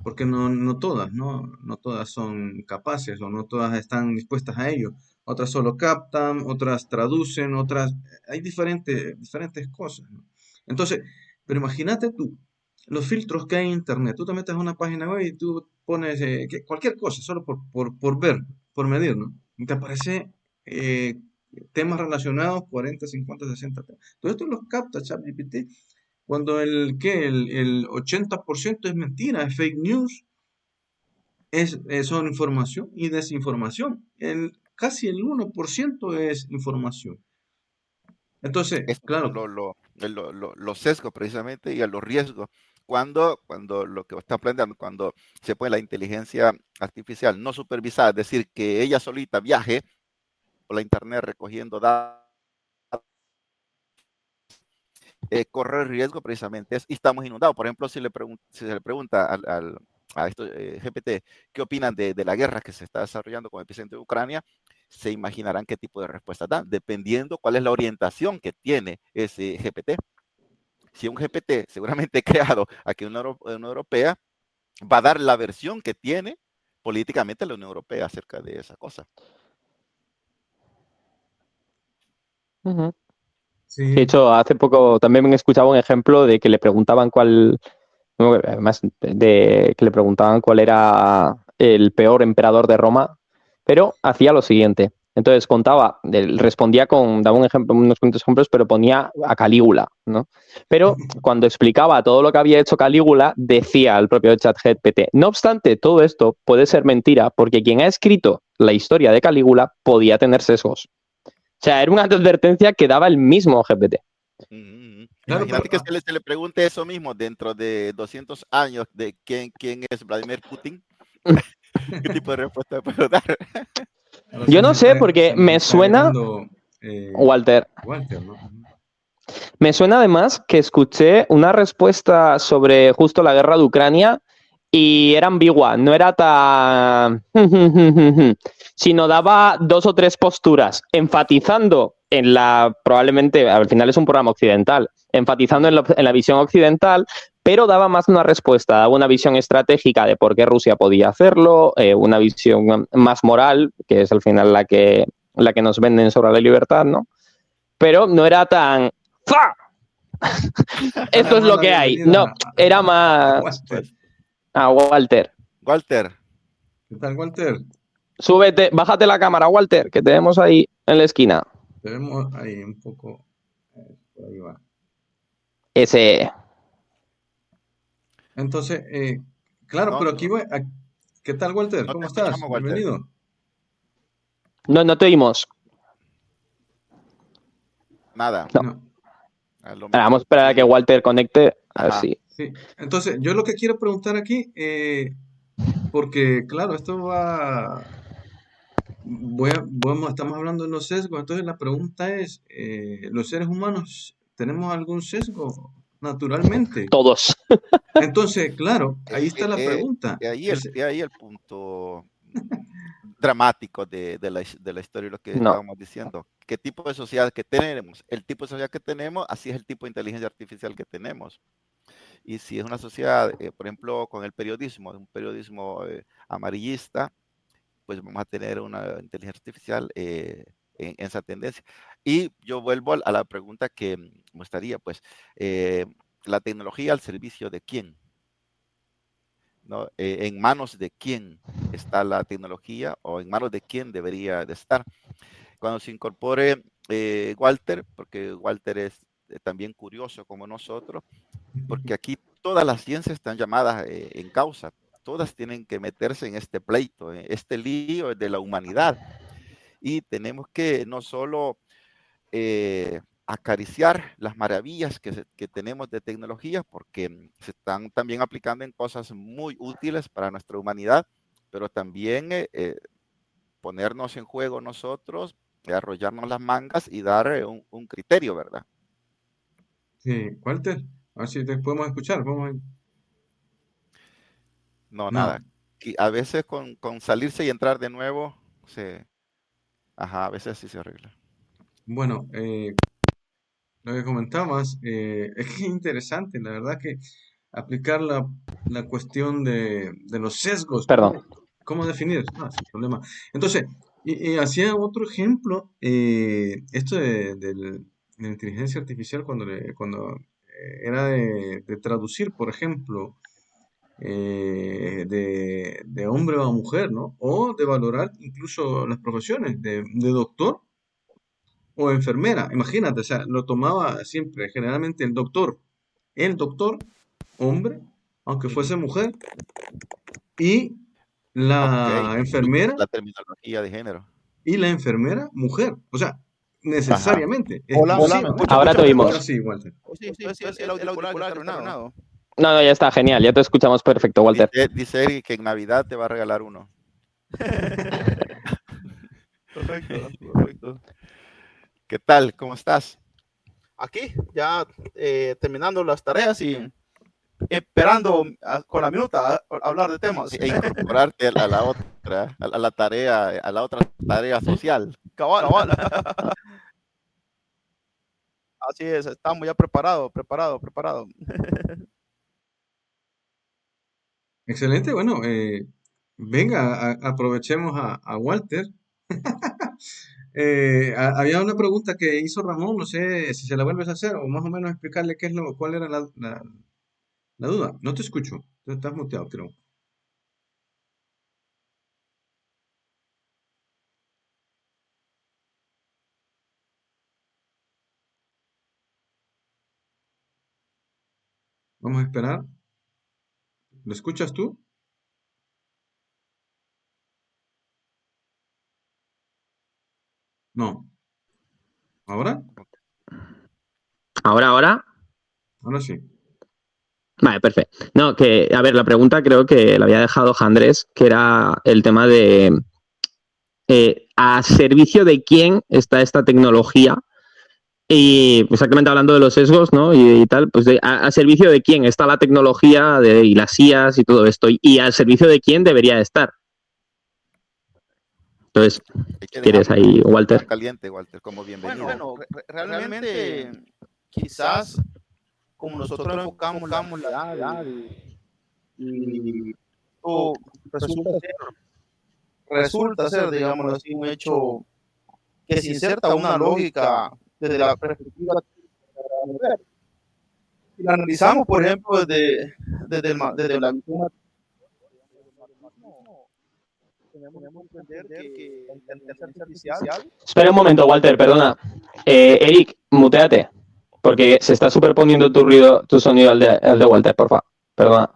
porque no todas, no todas son capaces o no todas están dispuestas a ello. Otras solo captan, otras traducen, otras... Hay diferentes cosas, ¿no? Entonces, pero imagínate tú, los filtros que hay en Internet. Tú te metes a una página web y tú pones cualquier cosa, solo por ver, por medir, ¿no? Y te aparece eh, temas relacionados, 40, 50, 60 temas. Todo esto los capta ChatGPT cuando el 80% es mentira, es fake news, son información y desinformación. Casi el 1% es información. Entonces, Estos son claro, los sesgos precisamente y a los riesgos. Cuando lo que está planteando, cuando se pone la inteligencia artificial no supervisada, es decir, que ella solita viaje por la internet recogiendo datos, corre el riesgo precisamente y estamos inundados. Por ejemplo, si se le pregunta a estos GPT qué opinan de la guerra que se está desarrollando con el epicentro de Ucrania, se imaginarán qué tipo de respuesta dan, dependiendo cuál es la orientación que tiene ese GPT. Si un GPT seguramente creado aquí en la Unión Europea, va a dar la versión que tiene políticamente la Unión Europea acerca de esa cosa. Ujú. De sí, hecho, hace poco también me escuchaba un ejemplo de que le preguntaban además de que le preguntaban cuál era el peor emperador de Roma, pero hacía lo siguiente. Entonces respondía daba un ejemplo, unos cuantos ejemplos, pero ponía a Calígula, ¿no? Pero cuando explicaba todo lo que había hecho Calígula, decía al propio ChatGPT, no obstante, todo esto puede ser mentira porque quien ha escrito la historia de Calígula podía tener sesgos. O sea, era una advertencia que daba el mismo GPT. Claro, imagínate que se le pregunte eso mismo dentro de 200 años de quién es Vladimir Putin. ¿Qué tipo de respuesta puedo dar? Yo no sé, porque me suena, Walter, ¿no? Me suena además que escuché una respuesta sobre justo la guerra de Ucrania y era ambigua, no era tan... sino daba 2 o 3 posturas, enfatizando en probablemente, al final es un programa occidental, enfatizando en la visión occidental, pero daba más una respuesta, daba una visión estratégica de por qué Rusia podía hacerlo, una visión más moral, que es al final la que nos venden sobre la libertad, ¿no? Pero no era tan... ¡fa! Esto es lo que hay. No, era más... Walter. Walter. ¿Qué tal, Walter? Súbete, bájate la cámara, Walter, que te vemos ahí en la esquina. Te vemos ahí un poco. Por ahí va. Ese. Entonces, claro, pero aquí voy. ¿Qué tal, Walter? ¿Cómo estás? Walter. Bienvenido. No te oímos. Nada. No. Vamos a esperar a que Walter conecte. A ver si. Sí. Entonces, yo lo que quiero preguntar aquí, porque, claro, esto va. Estamos hablando de los sesgos, entonces la pregunta es, ¿los seres humanos tenemos algún sesgo naturalmente? Todos. Entonces, claro, ahí está la pregunta. Y ahí el punto dramático de la historia, lo que estábamos diciendo. ¿Qué tipo de sociedad que tenemos? El tipo de sociedad que tenemos, así es el tipo de inteligencia artificial que tenemos. Y si es una sociedad, por ejemplo, con el periodismo, un periodismo amarillista, pues vamos a tener una inteligencia artificial en esa tendencia. Y yo vuelvo a la pregunta que me estaría, pues, la tecnología al servicio de quién, ¿no? En manos de quién está la tecnología o en manos de quién debería de estar. Cuando se incorpore Walter, porque Walter es también curioso como nosotros, porque aquí todas las ciencias están llamadas en causa. Todas tienen que meterse en este pleito, en este lío de la humanidad. Y tenemos que no solo acariciar las maravillas que tenemos de tecnología, porque se están también aplicando en cosas muy útiles para nuestra humanidad, pero también ponernos en juego nosotros, arrollarnos las mangas y dar un criterio, ¿verdad? Sí, Walter, a ver si te podemos escuchar. No, nada. A veces con salirse y entrar de nuevo, a veces sí se arregla. Bueno, lo que comentabas, es que es interesante, la verdad que aplicar la cuestión de los sesgos. Perdón. ¿Cómo definir? Sin problema. Entonces, y hacía otro ejemplo, esto de la inteligencia artificial cuando era de traducir, por ejemplo, de hombre a mujer, ¿no? O de valorar incluso las profesiones de doctor o enfermera. Imagínate, o sea, lo tomaba siempre, generalmente el doctor, hombre, aunque fuese mujer, y la enfermera. La terminología de género. Y la enfermera, mujer. O sea, necesariamente. Hola, ¿me escuchas? Ahora te oímos. Sí, Walter. Sí, el auricular está arruinado. No, ya está, genial. Ya te escuchamos perfecto, Walter. Dice Eric que en Navidad te va a regalar uno. Perfecto. ¿Qué tal? ¿Cómo estás? Aquí, ya terminando las tareas y esperando con la minuta a hablar de temas. E incorporarte a la otra, a la otra tarea social. Cabal. Así es, estamos ya preparados. Excelente, bueno, venga, aprovechemos a Walter. Había una pregunta que hizo Ramón, no sé si se la vuelves a hacer o más o menos explicarle cuál era la duda. No te escucho, estás muteado, creo. Vamos a esperar. ¿Lo escuchas tú? No. ¿Ahora? Ahora. Ahora sí. Vale, perfecto. No, que, a ver, la pregunta creo que la había dejado Andrés, que era el tema de ¿a servicio de quién está esta tecnología? Y exactamente hablando de los sesgos, ¿no? Y tal, pues a servicio de quién está la tecnología y las IAs y todo esto, y al servicio de quién debería estar. Entonces, ¿quieres ahí, Walter? Caliente, Walter, como bienvenido. Bueno, realmente quizás como nosotros enfocamos la edad y resulta ser, digamos así, un hecho que se inserta una lógica desde la perspectiva de la mujer. Si la analizamos, por ejemplo, desde la visión, tenemos que entender que la inteligencia artificial. Espera un momento, Walter, perdona. Eric, muteate, porque se está superponiendo tu sonido al de Walter, por favor. Perdona.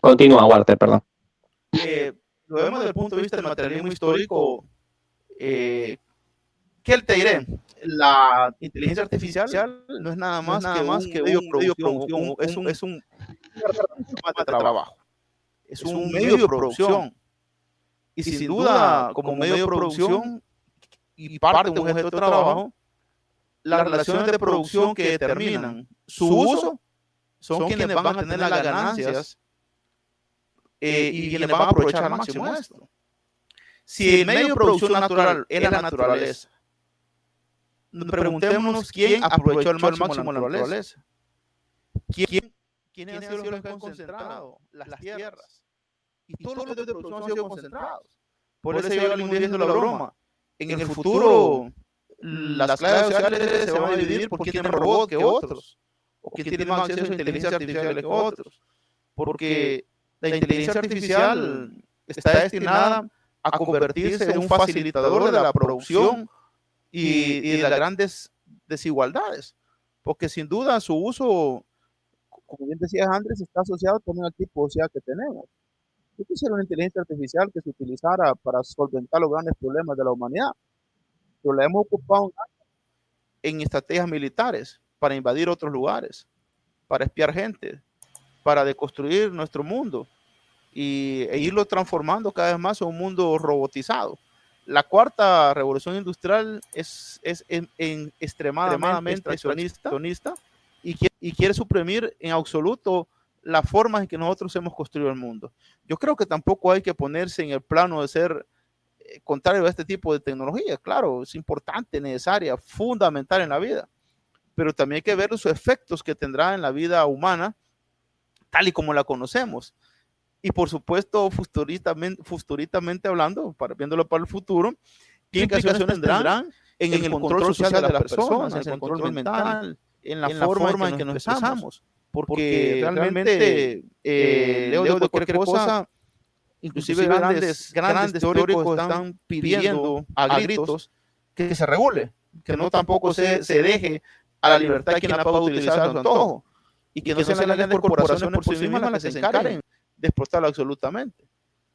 Continúa, Walter, perdón. Lo vemos desde el punto de vista del materialismo histórico. ¿Qué te diré? La inteligencia artificial no es nada más que un medio de producción, es un de trabajo, es un medio de producción. Y sin duda, como medio de producción y parte de un objeto de trabajo, las relaciones de producción que determinan su uso son quienes van a tener las ganancias y quienes van a aprovechar al máximo esto. Si el medio de producción natural es la naturaleza, preguntémonos quién aprovechó al máximo la naturaleza. ¿Quiénes han sido los que han concentrado las tierras? Y todos los medios de producción han sido concentrados. Por eso yo algún día diciendo la broma. En el futuro, las clases sociales se van a dividir por quién tiene robot que otros, o quién tiene más acceso a inteligencia artificial que otros. Porque la inteligencia artificial está destinada a convertirse en un facilitador de la producción y de las grandes desigualdades. Porque sin duda su uso, como bien decía Andrés, está asociado también al tipo de sociedad que tenemos. Yo quisiera una inteligencia artificial que se utilizara para solventar los grandes problemas de la humanidad, pero la hemos ocupado en estrategias militares para invadir otros lugares, para espiar gente, para deconstruir nuestro mundo e irlo transformando cada vez más en un mundo robotizado. La cuarta revolución industrial es extremadamente traicionista y quiere suprimir en absoluto las formas en que nosotros hemos construido el mundo. Yo creo que tampoco hay que ponerse en el plano de ser contrario a este tipo de tecnología. Claro, es importante, necesaria, fundamental en la vida, pero también hay que ver los efectos que tendrá en la vida humana tal y como la conocemos. Y por supuesto, futuritamente hablando, viéndolo para el futuro, ¿qué implicaciones tendrán en el control social de las personas, en el control mental, en la forma en que nos expresamos? Porque realmente, leo de cualquier cosa, inclusive grandes teóricos están pidiendo a gritos que se regule, que no tampoco se deje a la libertad quien la pueda utilizar a su antojo, y que no sean las grandes corporaciones por sí mismas las que se encarguen de explotarlo absolutamente,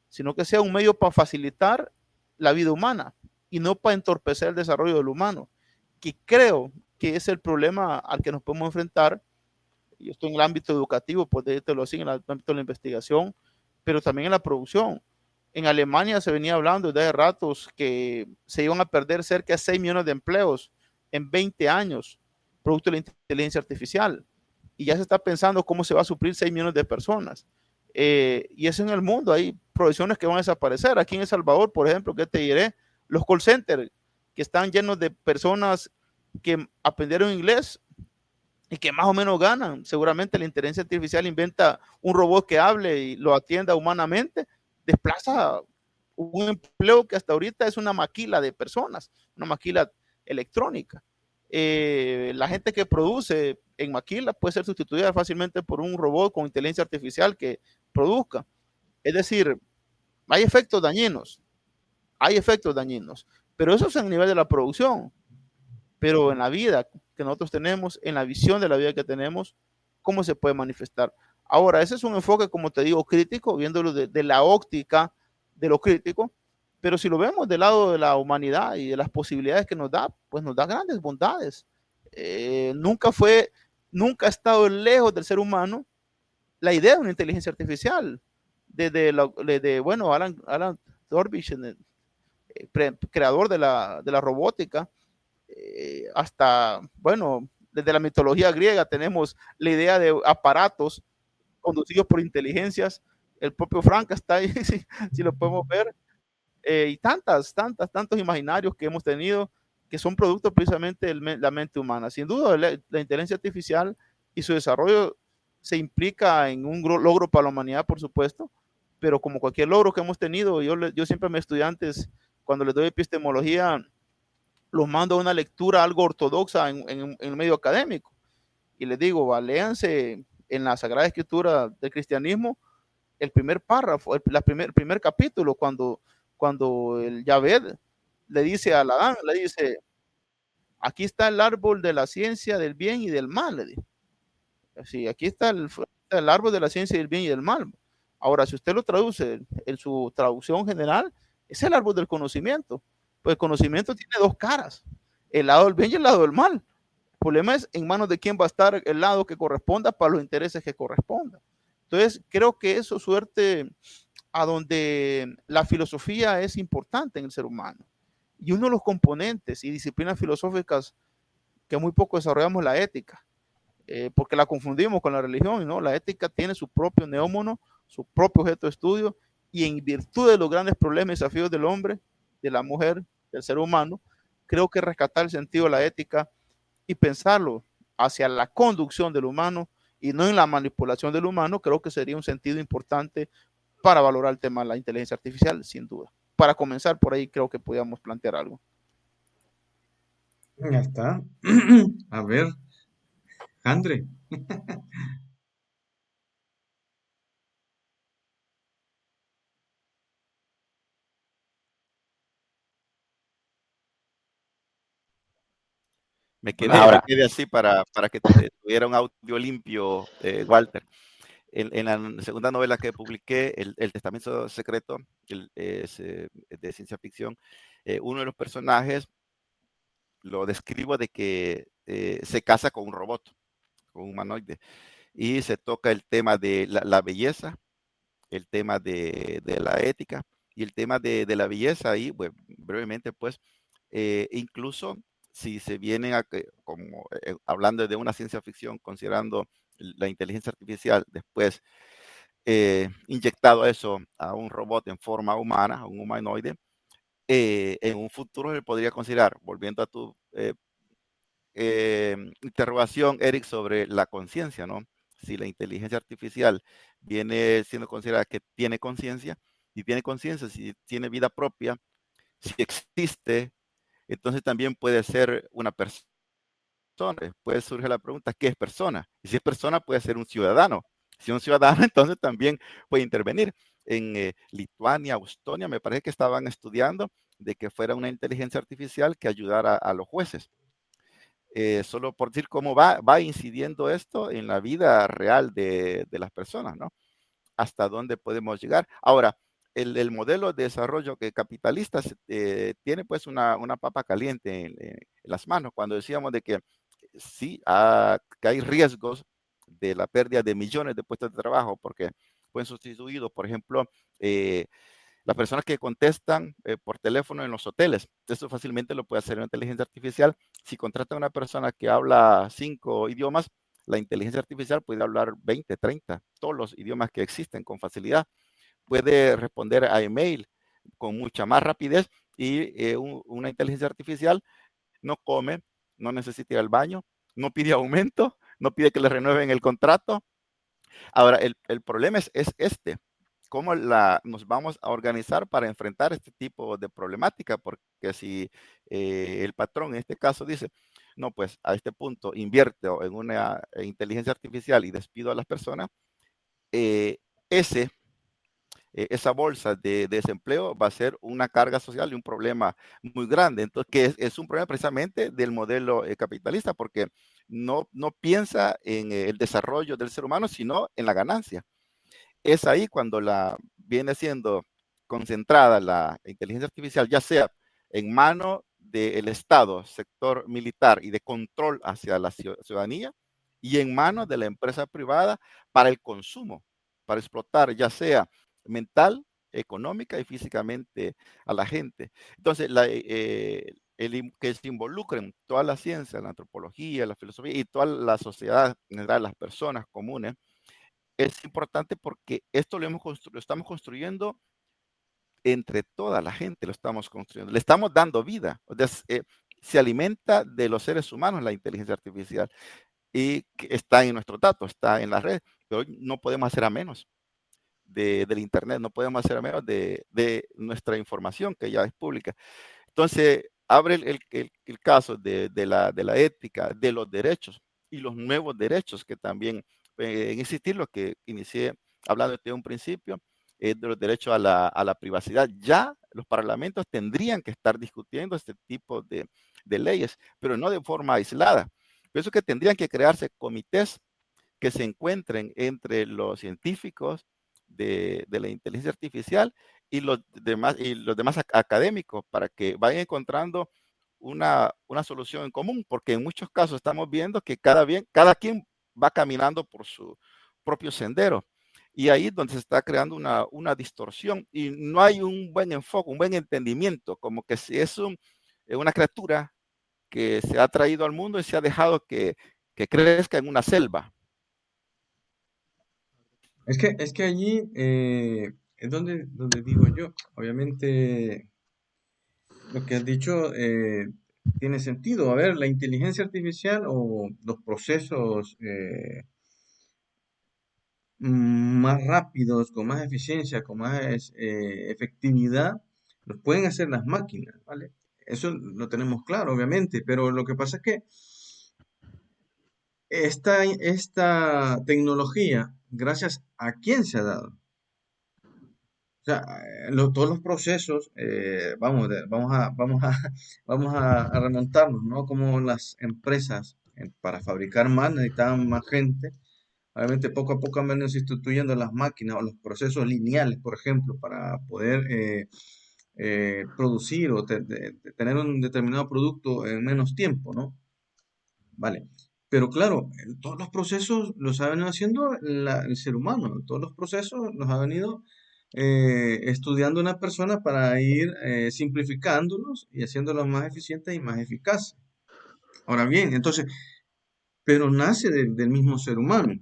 sino que sea un medio para facilitar la vida humana y no para entorpecer el desarrollo del humano, que creo que es el problema al que nos podemos enfrentar. Yo estoy en el ámbito educativo, por decirlo así, en el ámbito de la investigación, pero también en la producción. En Alemania se venía hablando desde hace ratos que se iban a perder cerca de 6 millones de empleos en 20 años, producto de la inteligencia artificial. Y ya se está pensando cómo se va a suplir 6 millones de personas. Y eso en el mundo, hay profesiones que van a desaparecer. Aquí en El Salvador, por ejemplo, ¿qué te diré? Los call centers, que están llenos de personas que aprendieron inglés y que más o menos ganan. Seguramente la inteligencia artificial inventa un robot que hable y lo atienda humanamente, desplaza un empleo que hasta ahorita es una maquila de personas, una maquila electrónica. La gente que produce en maquila puede ser sustituida fácilmente por un robot con inteligencia artificial que produzca. Es decir, hay efectos dañinos, pero eso es a nivel de la producción. Pero en la vida que nosotros tenemos, en la visión de la vida que tenemos, cómo se puede manifestar. Ahora, ese es un enfoque, como te digo, crítico, viéndolo de la óptica de lo crítico, pero si lo vemos del lado de la humanidad y de las posibilidades que nos da, pues nos da grandes bondades. Nunca ha estado lejos del ser humano la idea de una inteligencia artificial. Bueno, Alan Turing, creador de la robótica, hasta, bueno, desde la mitología griega tenemos la idea de aparatos conducidos por inteligencias, el propio Frankenstein, si lo podemos ver, y tantos imaginarios que hemos tenido que son productos precisamente de la mente humana. Sin duda, la inteligencia artificial y su desarrollo se implica en un logro para la humanidad, por supuesto, pero como cualquier logro que hemos tenido, yo siempre a mis estudiantes, cuando les doy epistemología, los mando a una lectura algo ortodoxa en el medio académico. Y les digo, léanse en la Sagrada Escritura del cristianismo el primer párrafo, el primer capítulo, cuando el Yahvé le dice a Adán, le dice, aquí está el árbol de la ciencia del bien y del mal. Le dice. Sí, aquí está el árbol de la ciencia del bien y del mal. Ahora, si usted lo traduce en su traducción general, es el árbol del conocimiento. Pues el conocimiento tiene dos caras, el lado del bien y el lado del mal. El problema es en manos de quién va a estar el lado que corresponda para los intereses que correspondan. Entonces, creo que eso suerte a donde la filosofía es importante en el ser humano. Y uno de los componentes y disciplinas filosóficas que muy poco desarrollamos la ética, porque la confundimos con la religión, ¿no? La ética tiene su propio neómono, su propio objeto de estudio, y en virtud de los grandes problemas y desafíos del hombre, de la mujer, del ser humano, creo que rescatar el sentido de la ética y pensarlo hacia la conducción del humano y no en la manipulación del humano, creo que sería un sentido importante para valorar el tema de la inteligencia artificial, sin duda. Para comenzar por ahí, creo que podríamos plantear algo. Ya está. A ver, Andre. Me Ahora, quedé así para que tuviera un audio limpio, Walter. En la segunda novela que publiqué, El Testamento Secreto, es de ciencia ficción, uno de los personajes lo describo de que se casa con un robot, con un humanoide, y se toca el tema de la belleza, el tema de la ética y el tema de la belleza. Y bueno, brevemente, pues, incluso si se vienen como hablando de una ciencia ficción, considerando la inteligencia artificial, después inyectado eso a un robot en forma humana, a un humanoide, en un futuro se podría considerar, volviendo a tu interrogación, Eric, sobre la conciencia, ¿no? Si la inteligencia artificial viene siendo considerada que tiene conciencia, y tiene conciencia, si tiene vida propia, si existe, entonces también puede ser una persona. Puede surgir la pregunta, ¿qué es persona? Y si es persona, puede ser un ciudadano. Si es un ciudadano, entonces también puede intervenir. En Lituania, Estonia, me parece que estaban estudiando de que fuera una inteligencia artificial que ayudara a los jueces. Solo por decir cómo va incidiendo esto en la vida real de las personas, ¿no? Hasta dónde podemos llegar. Ahora, el modelo de desarrollo que capitalista tiene pues una papa caliente en las manos. Cuando decíamos de que sí, que hay riesgos de la pérdida de millones de puestos de trabajo porque pueden sustituidos, por ejemplo, las personas que contestan por teléfono en los hoteles. Eso fácilmente lo puede hacer una inteligencia artificial. Si contrata a una persona que habla 5 idiomas, la inteligencia artificial puede hablar 20, 30, todos los idiomas que existen con facilidad. Puede responder a email con mucha más rapidez, y una inteligencia artificial no come, no necesita ir al baño, no pide aumento, no pide que le renueven el contrato. Ahora, el problema es este. ¿Cómo nos vamos a organizar para enfrentar este tipo de problemática? Porque si el patrón en este caso dice, no, pues a este punto invierto en una inteligencia artificial y despido a las personas, ese esa bolsa de desempleo va a ser una carga social y un problema muy grande. Entonces, que es un problema precisamente del modelo capitalista, porque no piensa en el desarrollo del ser humano, sino en la ganancia. Es ahí cuando viene siendo concentrada la inteligencia artificial, ya sea en manos del Estado, sector militar y de control hacia la ciudadanía, y en manos de la empresa privada para el consumo, para explotar ya sea mental, económica y físicamente a la gente. Entonces, que se involucren toda la ciencia, la antropología, la filosofía y toda la sociedad en general, las personas comunes, es importante porque esto lo estamos construyendo entre toda la gente, lo estamos construyendo, le estamos dando vida. Se alimenta de los seres humanos la inteligencia artificial y que está en nuestros datos, está en la red, pero hoy no podemos hacer a menos del Internet, no podemos hacer a menos de nuestra información que ya es pública. Entonces, abre el caso de la ética, de los derechos y los nuevos derechos que también en existir, lo que inicié hablando desde un principio, de los derechos a la privacidad. Ya los parlamentos tendrían que estar discutiendo este tipo de leyes, pero no de forma aislada. Pienso que tendrían que crearse comités que se encuentren entre los científicos de la inteligencia artificial y los demás académicos para que vayan encontrando una solución en común, porque en muchos casos estamos viendo que cada quien va caminando por su propio sendero. Y ahí es donde se está creando una distorsión y no hay un buen enfoque, un buen entendimiento, como que si es una criatura que se ha traído al mundo y se ha dejado que crezca en una selva. Es que allí es donde digo yo, obviamente lo que has dicho tiene sentido. A ver, la inteligencia artificial o los procesos más rápidos, con más eficiencia, con más efectividad, los pueden hacer las máquinas, ¿vale? Eso lo tenemos claro, obviamente, pero lo que pasa es que esta tecnología, gracias a quién se ha dado. O sea, todos los procesos, vamos a remontarnos, ¿no? Como las empresas para fabricar más necesitaban más gente. Obviamente poco a poco han venido sustituyendo las máquinas o los procesos lineales, por ejemplo, para poder producir o tener un determinado producto en menos tiempo, ¿no? Vale. Pero claro, todos los procesos los ha venido haciendo el ser humano, todos los procesos los ha venido estudiando una persona para ir simplificándolos y haciéndolos más eficientes y más eficaces. Ahora bien, entonces, pero nace del mismo ser humano.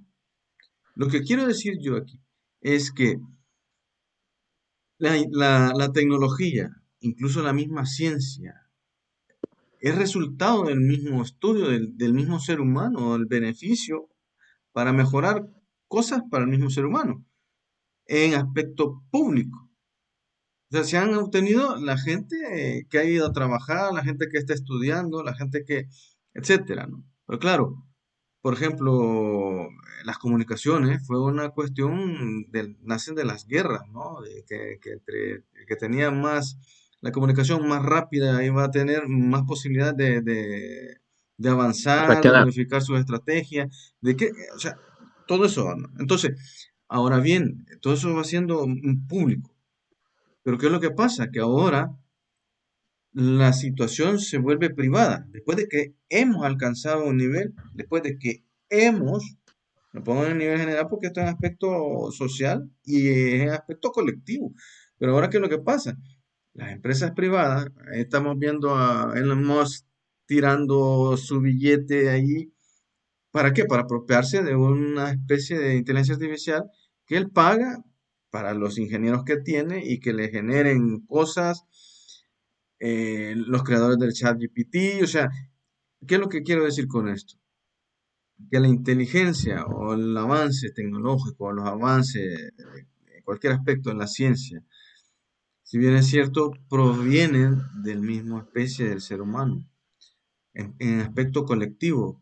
Lo que quiero decir yo aquí es que la tecnología, incluso la misma ciencia, es resultado del mismo estudio del mismo ser humano, el beneficio para mejorar cosas para el mismo ser humano en aspecto público. O sea, se han obtenido la gente que ha ido a trabajar, la gente que está estudiando, la gente que, etcétera, ¿no? Pero claro, por ejemplo, las comunicaciones fue una cuestión nacen de las guerras, ¿no? El que tenía más, la comunicación más rápida iba a tener más posibilidad de avanzar, de Gestionar. modificar sus estrategias, o sea, todo eso, ¿no? Entonces, ahora bien, todo eso va siendo público. Pero ¿qué es lo que pasa? Que ahora la situación se vuelve privada. Después de que hemos alcanzado un nivel, después de que lo pongo en nivel general porque esto es en aspecto social y es en aspecto colectivo. Pero ahora, ¿qué es lo que pasa? Las empresas privadas, estamos viendo a Elon Musk tirando su billete ahí. ¿Para qué? Para apropiarse de una especie de inteligencia artificial que él paga para los ingenieros que tiene y que le generen cosas, los creadores del chat GPT. O sea, ¿qué es lo que quiero decir con esto? Que la inteligencia o el avance tecnológico, o los avances en cualquier aspecto en la ciencia, si bien es cierto, provienen del mismo especie del ser humano, en aspecto colectivo.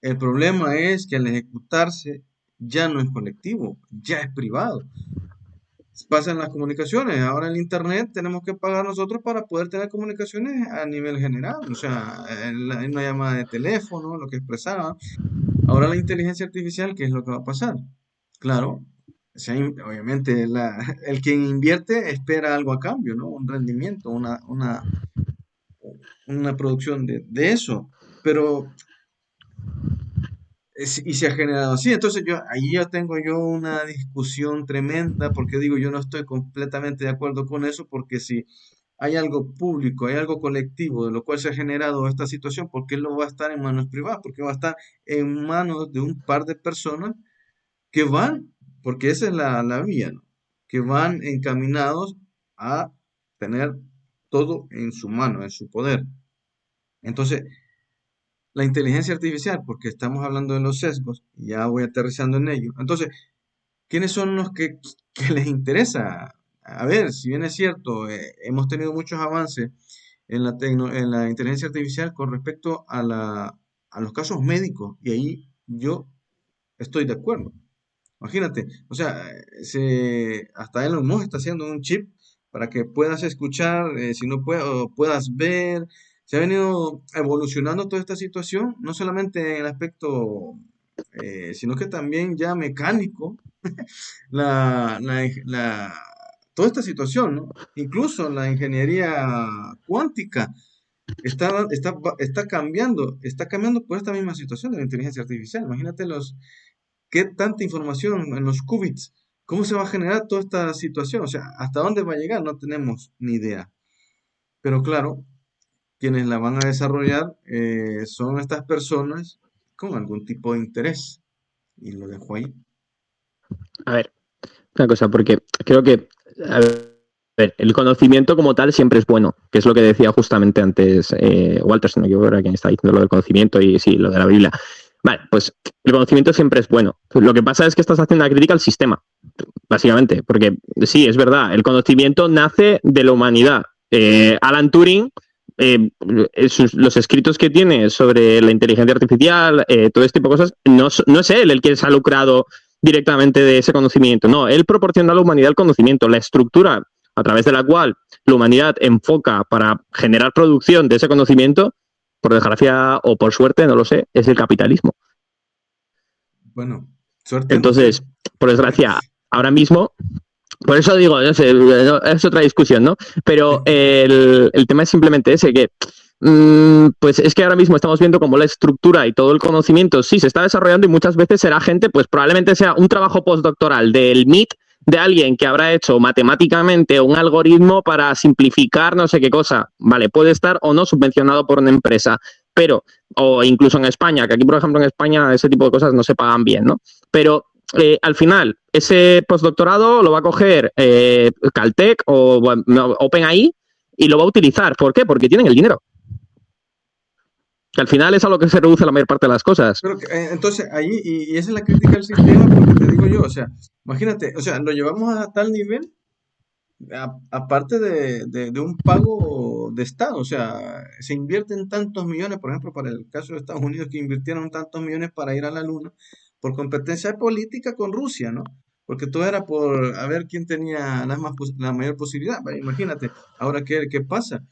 El problema es que al ejecutarse ya no es colectivo, ya es privado. pasan las comunicaciones. Ahora el Internet tenemos que pagar nosotros para poder tener comunicaciones a nivel general. O sea, en una llamada de teléfono, lo que expresaba. Ahora la inteligencia artificial, ¿qué es lo que va a pasar? Claro, obviamente el quien invierte espera algo a cambio, ¿no? Un rendimiento, una producción de eso. Pero y se ha generado así. Entonces ahí ya tengo yo una discusión tremenda porque digo, yo no estoy completamente de acuerdo con eso porque si hay algo público, hay algo colectivo de lo cual se ha generado esta situación, ¿por qué lo va a estar en manos privadas? Porque va a estar en manos de un par de personas que van, porque esa es la vía, ¿no? Que van encaminados a tener todo en su mano, en su poder. Entonces, la inteligencia artificial, porque estamos hablando de los sesgos, y ya voy aterrizando en ello. Entonces, ¿quiénes son los que les interesa? A ver, si bien es cierto, hemos tenido muchos avances en la inteligencia artificial con respecto a los casos médicos, y ahí yo estoy de acuerdo. Imagínate, o sea, hasta Elon Musk está haciendo un chip para que puedas escuchar, si no puedas ver. Se ha venido evolucionando toda esta situación, no solamente en el aspecto, sino que también ya mecánico, la, la, la- toda esta situación, ¿no? Incluso la ingeniería cuántica está cambiando por esta misma situación de la inteligencia artificial. Imagínate qué tanta información en los qubits, cómo se va a generar toda esta situación, o sea, hasta dónde va a llegar, no tenemos ni idea. Pero claro, quienes la van a desarrollar son estas personas con algún tipo de interés. Y lo dejo ahí. A ver, una cosa, porque creo que, a ver, el conocimiento como tal siempre es bueno, que es lo que decía justamente antes Walter, si no me equivoco, era quien está diciendo lo del conocimiento y sí, lo de la Biblia. Vale, pues el conocimiento siempre es bueno. Lo que pasa es que estás haciendo una crítica al sistema, básicamente, porque sí, es verdad, el conocimiento nace de la humanidad. Alan Turing, los escritos que tiene sobre la inteligencia artificial, todo este tipo de cosas, no es él el que se ha lucrado directamente de ese conocimiento. No, él proporciona a la humanidad el conocimiento, la estructura a través de la cual la humanidad enfoca para generar producción de ese conocimiento, por desgracia o por suerte, no lo sé, es el capitalismo. Bueno, suerte. Entonces, No sé. por desgracia, ahora mismo, por eso digo, no sé, es otra discusión, ¿no? Pero el tema es simplemente ese, que pues es que ahora mismo estamos viendo cómo la estructura y todo el conocimiento sí se está desarrollando y muchas veces será gente, pues probablemente sea un trabajo postdoctoral del MIT de alguien que habrá hecho matemáticamente un algoritmo para simplificar no sé qué cosa. Vale, puede estar o no subvencionado por una empresa, pero, o incluso en España, que aquí, por ejemplo, en España ese tipo de cosas no se pagan bien, ¿no? Pero al final, ese postdoctorado lo va a coger Caltech o OpenAI y lo va a utilizar. ¿Por qué? Porque tienen el dinero. Que al final es a lo que se reduce la mayor parte de las cosas. Pero entonces ahí, y esa es la crítica del sistema, porque te digo yo, o sea, imagínate, o sea, lo llevamos a tal nivel, aparte de un pago de Estado, o sea, se invierten tantos millones, por ejemplo, para el caso de Estados Unidos, que invirtieron tantos millones para ir a la Luna, por competencia política con Rusia, ¿no? Porque todo era por a ver quién tenía la mayor posibilidad. Imagínate, ahora, ¿qué pasa?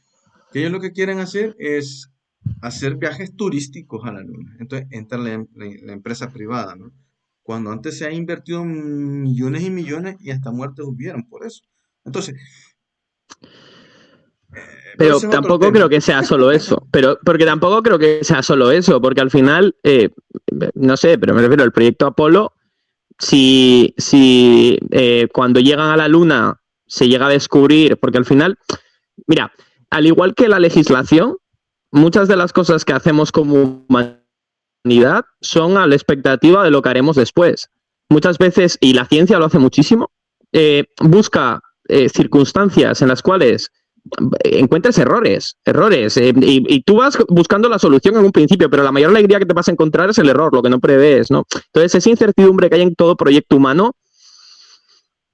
Que ellos lo que quieren hacer es hacer viajes turísticos a la Luna. Entonces entra la empresa privada, ¿no? Cuando antes se ha invertido millones y millones y hasta muertes hubieron por eso. Entonces, pero tampoco creo que sea solo eso. Porque tampoco creo que sea solo eso, porque al final, no sé, pero me refiero al proyecto Apolo, si cuando llegan a la Luna se llega a descubrir, porque al final, mira, al igual que la legislación, muchas de las cosas que hacemos como humanidad son a la expectativa de lo que haremos después. Muchas veces, y la ciencia lo hace muchísimo, busca circunstancias en las cuales encuentres errores, y tú vas buscando la solución en un principio, pero la mayor alegría que te vas a encontrar es el error, lo que no prevés, ¿no? Entonces, esa incertidumbre que hay en todo proyecto humano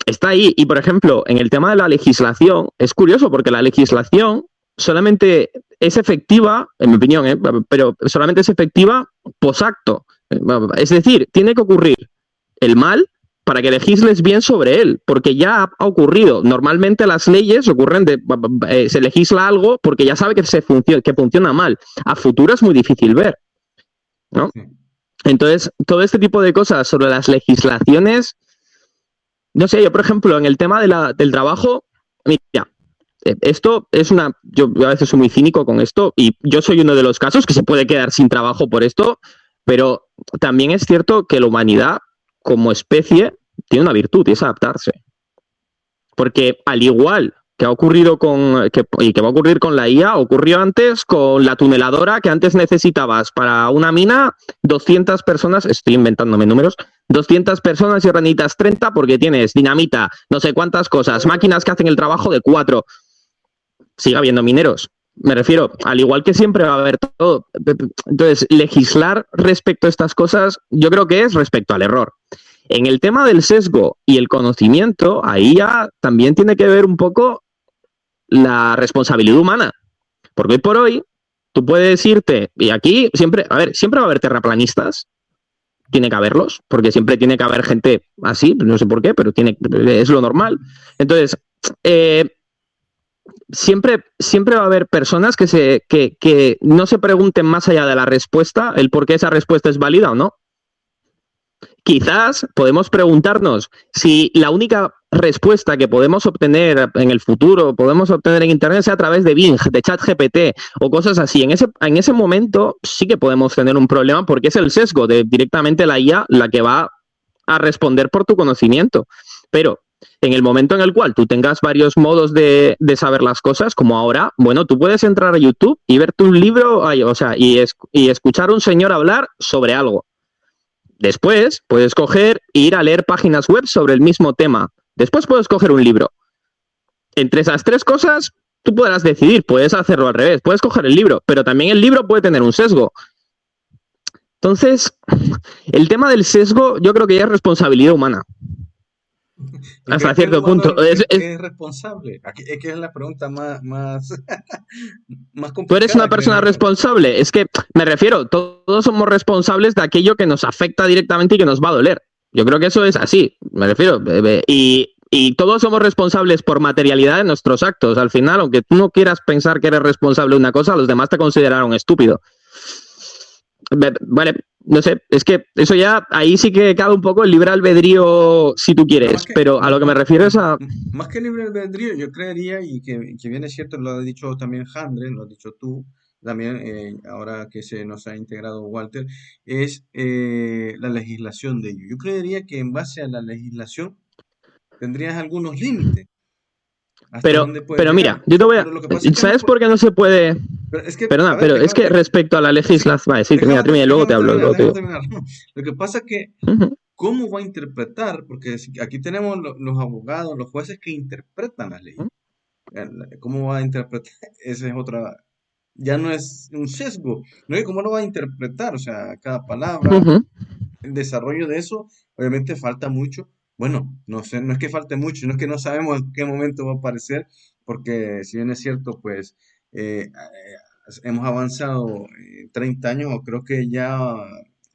está ahí. Y, por ejemplo, en el tema de la legislación, es curioso porque la legislación solamente es efectiva, en mi opinión, pero solamente es efectiva post acto. Es decir, tiene que ocurrir el mal para que legisles bien sobre él, porque ya ha ocurrido. Normalmente las leyes ocurren se legisla algo porque ya sabe que funciona mal. A futuro es muy difícil ver, ¿no? Entonces, todo este tipo de cosas sobre las legislaciones, no sé, yo por ejemplo, en el tema del trabajo, mira, esto es yo a veces soy muy cínico con esto y yo soy uno de los casos que se puede quedar sin trabajo por esto, pero también es cierto que la humanidad como especie tiene una virtud y es adaptarse. Porque al igual que ha ocurrido y que va a ocurrir con la IA, ocurrió antes con la tuneladora, que antes necesitabas para una mina 200 personas, estoy inventándome números, 200 personas y ahora necesitas 30 porque tienes dinamita, no sé cuántas cosas, máquinas que hacen el trabajo de 4. Sigue habiendo mineros. Me refiero, al igual que siempre va a haber todo. Entonces, legislar respecto a estas cosas, yo creo que es respecto al error. En el tema del sesgo y el conocimiento, ahí ya también tiene que ver un poco la responsabilidad humana. Porque hoy por hoy, tú puedes irte, y aquí siempre va a haber terraplanistas, tiene que haberlos, porque siempre tiene que haber gente así, no sé por qué, pero es lo normal. Entonces, siempre va a haber personas que no se pregunten más allá de la respuesta, el por qué esa respuesta es válida o no. Quizás podemos preguntarnos si la única respuesta que podemos obtener en el futuro, podemos obtener en Internet sea a través de Bing, de ChatGPT o cosas así. En ese momento sí que podemos tener un problema porque es el sesgo de directamente la IA la que va a responder por tu conocimiento. Pero en el momento en el cual tú tengas varios modos de saber las cosas, como ahora, bueno, tú puedes entrar a YouTube y verte un libro, y escuchar a un señor hablar sobre algo. Después puedes coger e ir a leer páginas web sobre el mismo tema. Después puedes coger un libro. Entre esas tres cosas, tú podrás decidir, puedes hacerlo al revés, puedes coger el libro, pero también el libro puede tener un sesgo. Entonces, el tema del sesgo yo creo que ya es responsabilidad humana. Hasta cierto punto. ¿Es responsable? Es que es la pregunta más complicada. ¿Tú eres una persona responsable? Es que me refiero, todos somos responsables de aquello que nos afecta directamente y que nos va a doler. Yo creo que eso es así, me refiero. Y todos somos responsables por materialidad de nuestros actos. Al final, aunque tú no quieras pensar que eres responsable de una cosa, los demás te consideraron estúpido. Vale, no sé, es que eso ya, ahí sí que cabe un poco el libre albedrío si tú quieres, pero a lo que me refiero es a... Más que libre albedrío, yo creería, y que bien cierto, lo ha dicho también Handre, lo has dicho tú, también ahora que se nos ha integrado Walter, es la legislación de ello. Yo creería que en base a la legislación tendrías algunos límites. Pero mira, yo te voy a... ¿Sabes por qué no se puede...? Perdona, pero es que respecto a la legislación... Vale, sí, termina, y luego te hablo. Lo que pasa es que, ¿cómo va a interpretar? Porque aquí tenemos los abogados, los jueces que interpretan la ley. ¿Cómo va a interpretar? Esa es otra... Ya no es un sesgo. No es cómo lo va a interpretar, o sea, cada palabra, el desarrollo de eso, obviamente falta mucho. Bueno, no sé, no es que falte mucho, no es que no sabemos en qué momento va a aparecer, porque si bien es cierto, pues hemos avanzado 30 años o creo que ya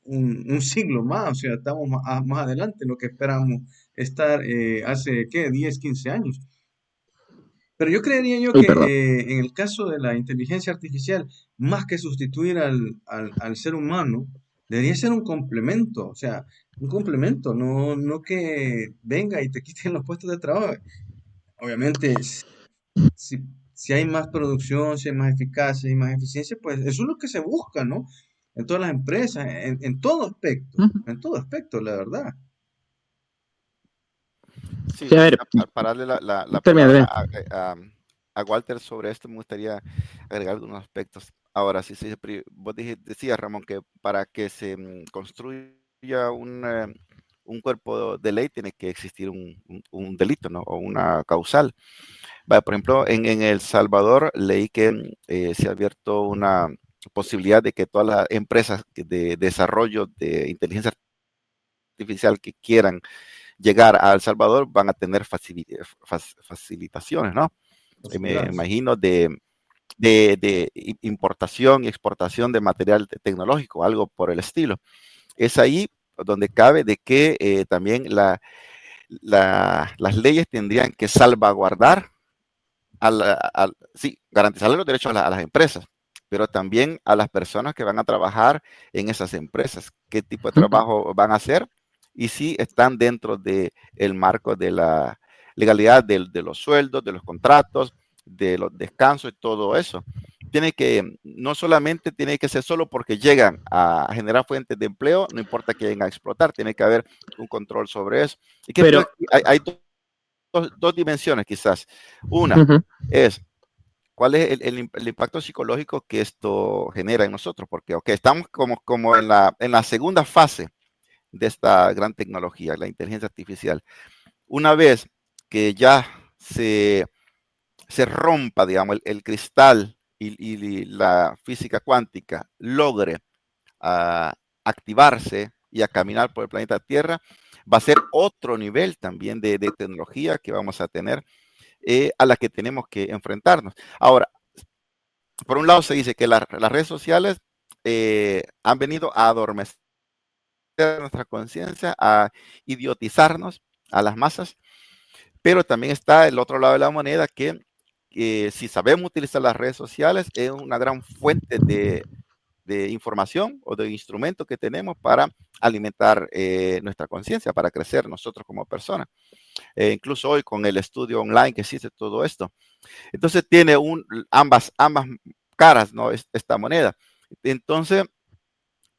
un siglo más, o sea, estamos más adelante de lo que esperamos estar hace, ¿qué? 10, 15 años. Pero yo creería que en el caso de la inteligencia artificial, más que sustituir al ser humano, debería ser un complemento, o sea, un complemento, no que venga y te quiten los puestos de trabajo. Obviamente, si hay más producción, si hay más eficacia y más eficiencia, pues eso es lo que se busca, ¿no? En todas las empresas, en todo aspecto, la verdad. Sí, Sí, a ver, para darle la palabra a Walter sobre esto, me gustaría agregar algunos aspectos. Ahora, sí, vos decías, Ramón, que para que se construya un cuerpo de ley tiene que existir un delito, ¿no? O una causal. Vale, por ejemplo, en El Salvador leí que se ha abierto una posibilidad de que todas las empresas de desarrollo de inteligencia artificial que quieran llegar a El Salvador van a tener facilitaciones, ¿no? Me imagino de importación y exportación de material tecnológico, algo por el estilo. Es ahí donde cabe de que también las leyes tendrían que salvaguardar, sí, garantizar los derechos a las empresas, pero también a las personas que van a trabajar en esas empresas, qué tipo de trabajo van a hacer y si están dentro del marco de la legalidad de los sueldos, de los contratos, de los descansos y todo eso. No solamente tiene que ser solo porque llegan a generar fuentes de empleo, no importa que lleguen a explotar, tiene que haber un control sobre eso. Y que Pero hay dos dimensiones quizás. Una es cuál es el impacto psicológico que esto genera en nosotros, porque estamos como en la segunda fase de esta gran tecnología, la inteligencia artificial. Una vez que ya se rompa, digamos, el cristal y la física cuántica logre activarse y a caminar por el planeta Tierra, va a ser otro nivel también de tecnología que vamos a tener, a la que tenemos que enfrentarnos. Ahora, por un lado se dice que las redes sociales han venido a adormecer nuestra conciencia, a idiotizarnos a las masas, pero también está el otro lado de la moneda que si sabemos utilizar las redes sociales es una gran fuente de información o de instrumentos que tenemos para alimentar nuestra conciencia, para crecer nosotros como personas. Incluso hoy con el estudio online que existe todo esto. Entonces tiene ambas caras, ¿no? Esta moneda. Entonces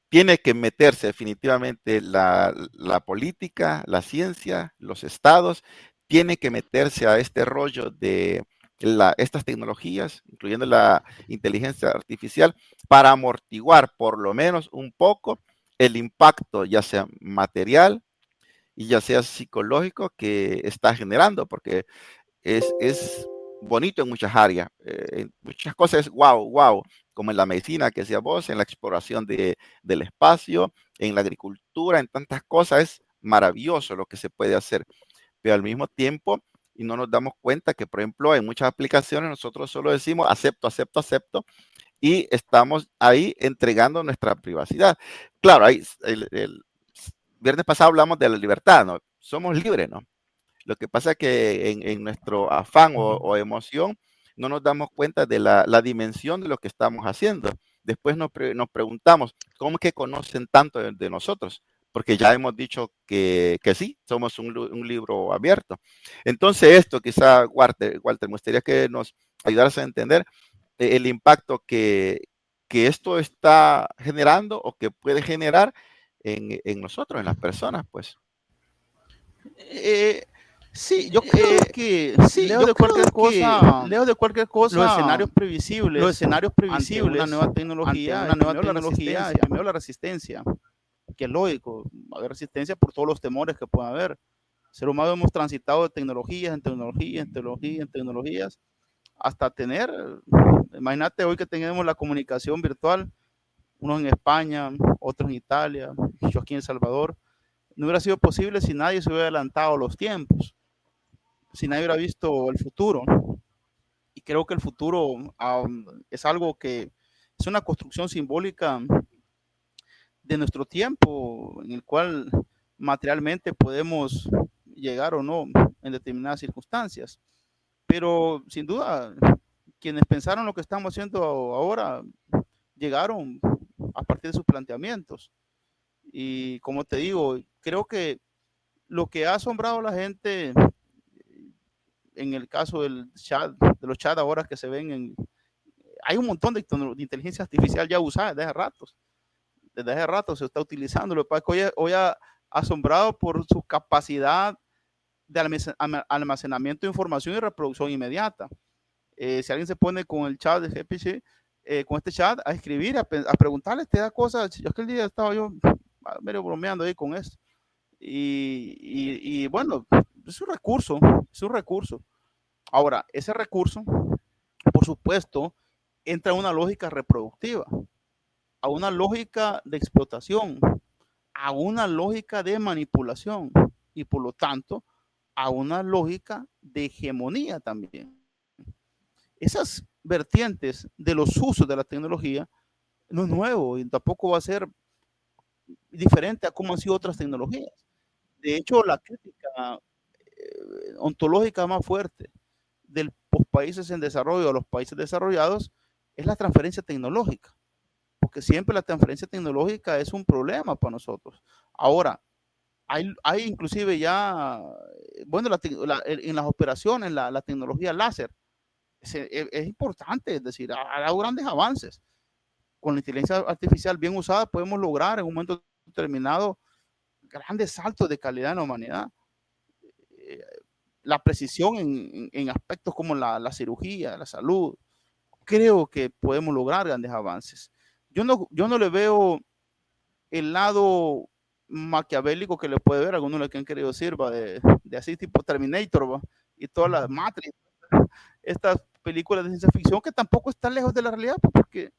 tiene que meterse definitivamente la política, la ciencia, los estados, tiene que meterse a este rollo de estas tecnologías, incluyendo la inteligencia artificial, para amortiguar por lo menos un poco el impacto, ya sea material y ya sea psicológico, que está generando, porque es bonito en muchas áreas, en muchas cosas es wow, como en la medicina que decía vos, en la exploración del espacio, en la agricultura, en tantas cosas, es maravilloso lo que se puede hacer, pero al mismo tiempo, y no nos damos cuenta que, por ejemplo, en muchas aplicaciones nosotros solo decimos acepto, y estamos ahí entregando nuestra privacidad. Claro, ahí, el viernes pasado hablamos de la libertad, ¿no? Somos libres, ¿no? Lo que pasa es que en nuestro afán o emoción no nos damos cuenta de la dimensión de lo que estamos haciendo. Después nos preguntamos, ¿cómo es que conocen tanto de nosotros? Porque ya hemos dicho que sí, somos un libro abierto. Entonces esto quizá, Walter, me gustaría que nos ayudaras a entender el impacto que esto está generando o que puede generar en nosotros, en las personas, pues. Sí, yo creo que leo de cualquier cosa, los escenarios previsibles ante una nueva tecnología, y primero la resistencia, que es lógico, va a haber resistencia por todos los temores que pueda haber. El ser humano hemos transitado de tecnologías en tecnologías, hasta tener, imagínate hoy que tenemos la comunicación virtual, unos en España, otros en Italia, yo aquí en El Salvador. No hubiera sido posible si nadie se hubiera adelantado los tiempos, si nadie hubiera visto el futuro. Y creo que el futuro es algo que es una construcción simbólica de nuestro tiempo, en el cual materialmente podemos llegar o no en determinadas circunstancias. Pero sin duda, quienes pensaron lo que estamos haciendo ahora llegaron a partir de sus planteamientos. Y como te digo, creo que lo que ha asombrado a la gente en el caso del chat, de los chats ahora que se ven hay un montón de inteligencia artificial ya usada desde hace rato se está utilizando. Lo que pasa es que hoy ha asombrado por su capacidad de almacenamiento de información y reproducción inmediata. Si alguien se pone con el chat de GPC, con este chat a escribir, a preguntarle, te da cosas. Yo aquel día estaba yo medio bromeando ahí con esto. Y bueno, es un recurso. Ahora, ese recurso, por supuesto, entra en una lógica reproductiva, a una lógica de explotación, a una lógica de manipulación y por lo tanto a una lógica de hegemonía también. Esas vertientes de los usos de la tecnología no es nuevo y tampoco va a ser diferente a cómo han sido otras tecnologías. De hecho, la crítica ontológica más fuerte de los países en desarrollo a los países desarrollados es la transferencia tecnológica, porque siempre la transferencia tecnológica es un problema para nosotros. Ahora, hay inclusive ya, bueno, en las operaciones, la tecnología láser es importante, es decir, ha dado grandes avances. Con la inteligencia artificial bien usada podemos lograr en un momento determinado grandes saltos de calidad en la humanidad. La precisión en aspectos como la cirugía, la salud, creo que podemos lograr grandes avances. Yo no le veo el lado maquiavélico que le puede ver a algunos que han querido decir, de así tipo Terminator, ¿va? Y todas las Matrix, estas películas de ciencia ficción que tampoco están lejos de la realidad, porque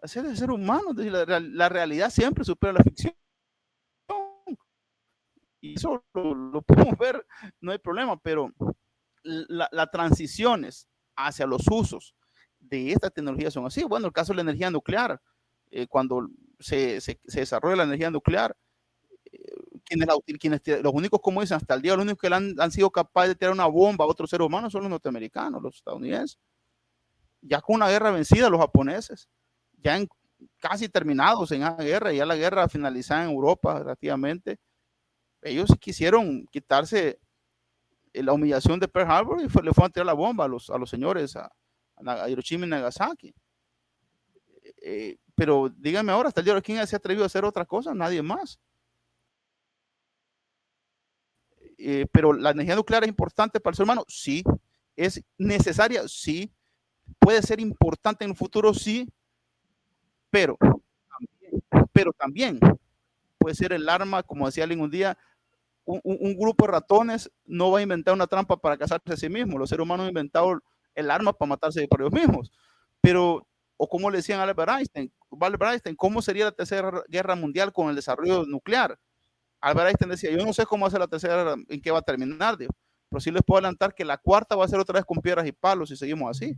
hacer el ser humano, la realidad siempre supera la ficción. Y eso lo podemos ver, no hay problema, pero las transiciones hacia los usos de esta tecnología son así. Bueno, el caso de la energía nuclear, cuando se desarrolla la energía nuclear, los únicos, como dicen, hasta el día, los únicos que han sido capaces de tirar una bomba a otro ser humano son los norteamericanos, los estadounidenses. Ya con una guerra vencida, los japoneses, ya casi terminados en la guerra, ya la guerra finalizada en Europa relativamente, ellos quisieron quitarse la humillación de Pearl Harbor y le fueron a tirar la bomba a los señores, a Hiroshima y Nagasaki. Pero díganme ahora, hasta el día de hoy, ¿quién se ha atrevido a hacer otra cosa? Nadie más. Pero la energía nuclear es importante para el ser humano, sí. Es necesaria, sí. Puede ser importante en el futuro, sí. Pero también puede ser el arma, como decía alguien un día, un grupo de ratones no va a inventar una trampa para cazarse a sí mismo. Los seres humanos han inventado el arma para matarse por ellos mismos. Pero, o como le decían a Albert Einstein, ¿cómo sería la tercera guerra mundial con el desarrollo nuclear? Albert Einstein decía, yo no sé cómo va a ser la tercera guerra, en qué va a terminar, Dios, pero sí les puedo adelantar que la cuarta va a ser otra vez con piedras y palos si seguimos así.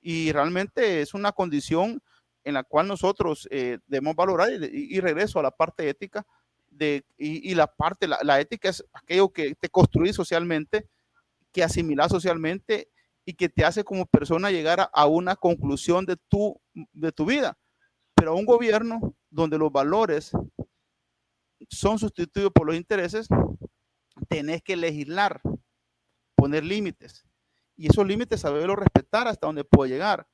Y realmente es una condición en la cual nosotros debemos valorar, y regreso a la parte ética, y la ética es aquello que te construye socialmente, que asimilas socialmente y que te hace como persona llegar a una conclusión de tu vida. Pero a un gobierno donde los valores son sustituidos por los intereses, tenés que legislar, poner límites, y esos límites saberlo respetar hasta donde puede llegar.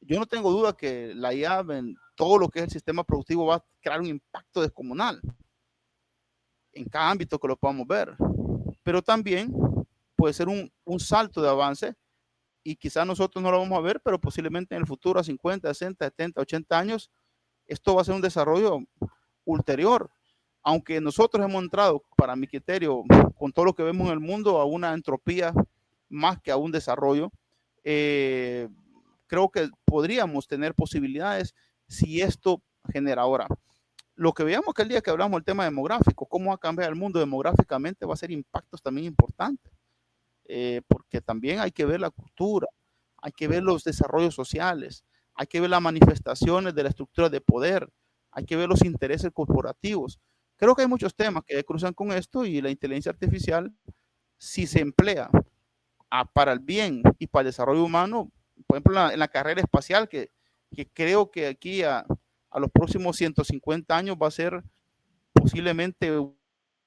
Yo no tengo duda que la IA en todo lo que es el sistema productivo va a crear un impacto descomunal en cada ámbito que lo podamos ver, pero también puede ser un salto de avance y quizás nosotros no lo vamos a ver, pero posiblemente en el futuro, a 50, 60, 70, 80 años, esto va a ser un desarrollo ulterior. Aunque nosotros hemos entrado, para mi criterio, con todo lo que vemos en el mundo, a una entropía más que a un desarrollo, creo que podríamos tener posibilidades si esto genera ahora. Lo que veamos que el día que hablamos del tema demográfico, cómo va a cambiar el mundo demográficamente, va a ser impactos también importantes, porque también hay que ver la cultura, hay que ver los desarrollos sociales, hay que ver las manifestaciones de la estructura de poder, hay que ver los intereses corporativos. Creo que hay muchos temas que cruzan con esto, y la inteligencia artificial, si se emplea para el bien y para el desarrollo humano, por ejemplo, en la carrera espacial, que creo que aquí a los próximos 150 años va a ser posiblemente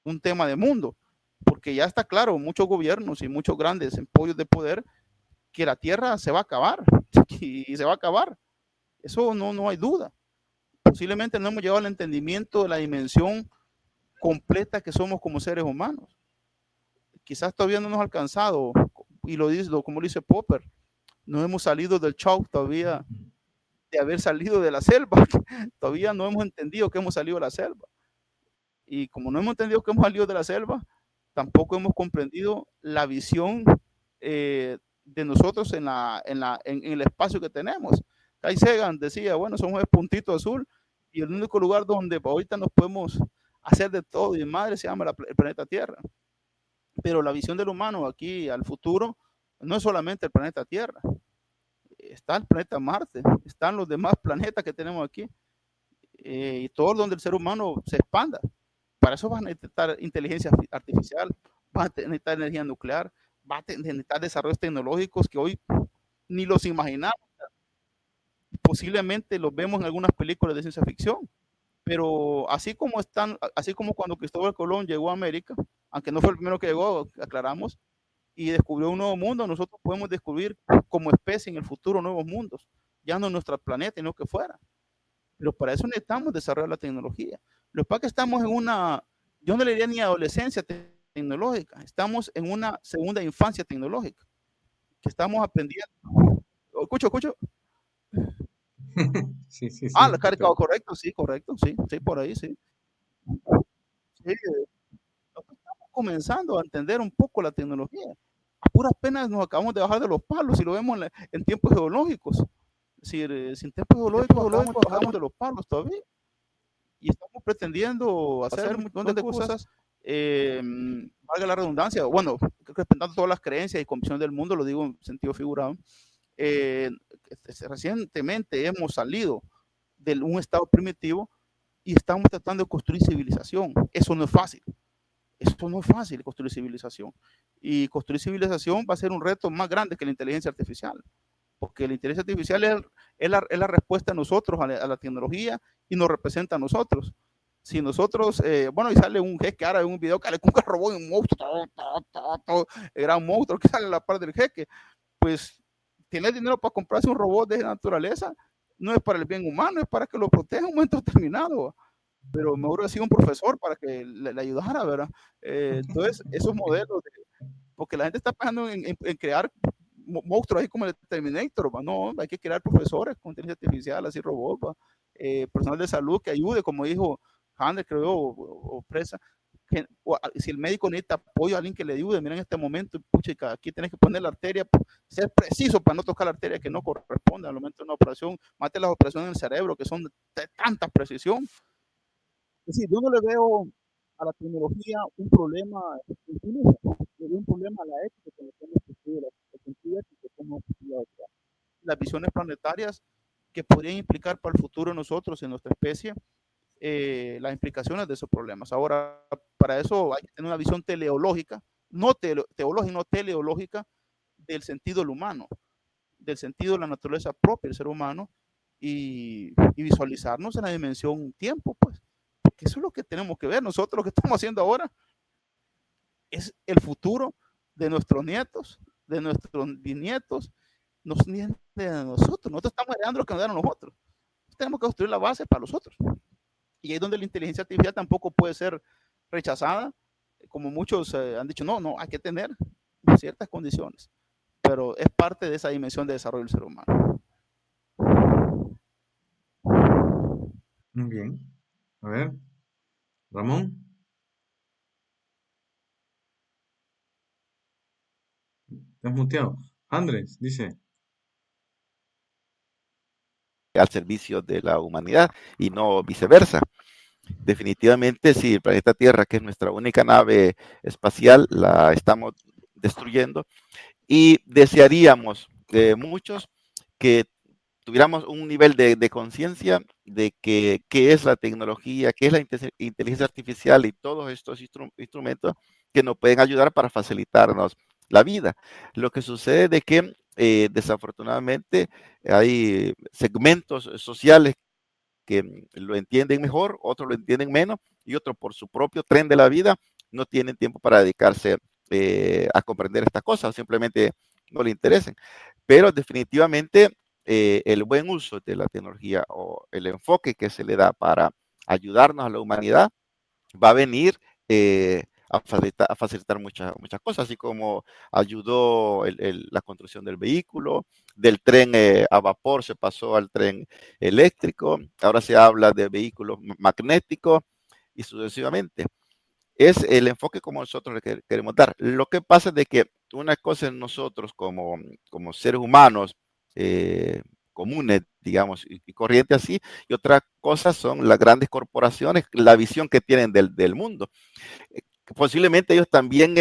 un tema de mundo, porque ya está claro, muchos gobiernos y muchos grandes emporios de poder, que la Tierra se va a acabar, y se va a acabar. Eso no hay duda. Posiblemente no hemos llegado al entendimiento de la dimensión completa que somos como seres humanos. Quizás todavía no nos ha alcanzado, y como lo dice Popper, no hemos salido del shock todavía de haber salido de la selva. Todavía no hemos entendido que hemos salido de la selva. Y como no hemos entendido que hemos salido de la selva, tampoco hemos comprendido la visión de nosotros en el espacio que tenemos. Carl Sagan decía, bueno, somos el puntito azul, y el único lugar donde ahorita nos podemos hacer de todo y madre se llama el planeta Tierra. Pero la visión del humano aquí al futuro no es solamente el planeta Tierra. Está el planeta Marte, están los demás planetas que tenemos aquí. y todo donde el ser humano se expanda. Para eso vas a necesitar inteligencia artificial, vas a necesitar energía nuclear, vas a necesitar desarrollos tecnológicos que hoy ni los imaginamos. Posiblemente los vemos en algunas películas de ciencia ficción, pero así como cuando Cristóbal Colón llegó a América, aunque no fue el primero que llegó, aclaramos, y descubrió un nuevo mundo, nosotros podemos descubrir como especie en el futuro nuevos mundos, ya no en nuestro planeta, sino que fuera. Pero para eso necesitamos desarrollar la tecnología. Lo que pasa es que estamos en una, yo no le diría ni adolescencia tecnológica, estamos en una segunda infancia tecnológica, que estamos aprendiendo. Escucho. Sí, sí, sí. La carga, correcto, sí, por ahí, sí. Sí, nosotros estamos comenzando a entender un poco la tecnología. A puras penas nos acabamos de bajar de los palos, si lo vemos en tiempos geológicos. Es decir, sin tiempos geológicos bajamos de los palos todavía. Y estamos pretendiendo hacer un montón de cosas, valga la redundancia, bueno, respetando todas las creencias y convicciones del mundo, lo digo en sentido figurado. Recientemente hemos salido de un estado primitivo y estamos tratando de construir civilización. Eso no es fácil. Construir civilización. Y construir civilización va a ser un reto más grande que la inteligencia artificial. Porque la inteligencia artificial es la respuesta a nosotros, a la tecnología, y nos representa a nosotros. Si nosotros, y sale un jeque árabe en un video que le cunca robot y un monstruo, era un monstruo que sale a la par del jeque, pues tiene dinero para comprarse un robot de naturaleza, no es para el bien humano, es para que lo proteja en un momento determinado. Pero me hubiera sido un profesor para que le ayudara, ¿verdad? Entonces, esos modelos, porque la gente está pensando en crear monstruos ahí como el Terminator, ¿va? No, hay que crear profesores con inteligencia artificial, así robots, personal de salud que ayude, como dijo Handel, creo, o Presa, si el médico necesita apoyo a alguien que le ayude, miren en este momento, puchica, aquí tienes que poner la arteria, ser preciso para no tocar la arteria que no corresponde al momento de una operación, mate las operaciones en el cerebro que son de tanta precisión. Es decir, yo no le veo a la tecnología un problema infinito, le veo un problema a la ética que le tenemos que estudiar, el sentido ético, cómo las visiones planetarias que podrían implicar para el futuro de nosotros, en nuestra especie, las implicaciones de esos problemas. Ahora, para eso hay que tener una visión teleológica, no teológica, no teleológica, del sentido del humano, del sentido de la naturaleza propia del ser humano, y visualizarnos en la dimensión tiempo, pues. Porque eso es lo que tenemos que ver. Nosotros lo que estamos haciendo ahora es el futuro de nuestros nietos, de nuestros bisnietos, de nosotros. Nosotros estamos heredando lo que nos dieron nosotros. Tenemos que construir la base para los otros. Y ahí es donde la inteligencia artificial tampoco puede ser rechazada, como muchos han dicho, no, hay que tener ciertas condiciones, pero es parte de esa dimensión de desarrollo del ser humano. Muy bien. A ver, Ramón. Estás muteado. Andrés dice. Al servicio de la humanidad y no viceversa. Definitivamente, si el planeta Tierra, que es nuestra única nave espacial, la estamos destruyendo, y desearíamos muchos que tuviéramos un nivel de conciencia de qué es la tecnología, qué es la inteligencia artificial y todos estos instrumentos que nos pueden ayudar para facilitarnos la vida. Lo que sucede es de que desafortunadamente hay segmentos sociales que lo entienden mejor, otros lo entienden menos, y otros por su propio tren de la vida no tienen tiempo para dedicarse a comprender estas cosas, simplemente no le interesen. Pero definitivamente el buen uso de la tecnología o el enfoque que se le da para ayudarnos a la humanidad va a venir a facilitar muchas cosas, así como ayudó la construcción del vehículo, del tren a vapor se pasó al tren eléctrico, ahora se habla de vehículos magnéticos y sucesivamente. Es el enfoque como nosotros le queremos dar. Lo que pasa es de que una cosa es nosotros como seres humanos comunes, digamos, y corrientes así, y otra cosa son las grandes corporaciones, la visión que tienen del mundo. Posiblemente ellos también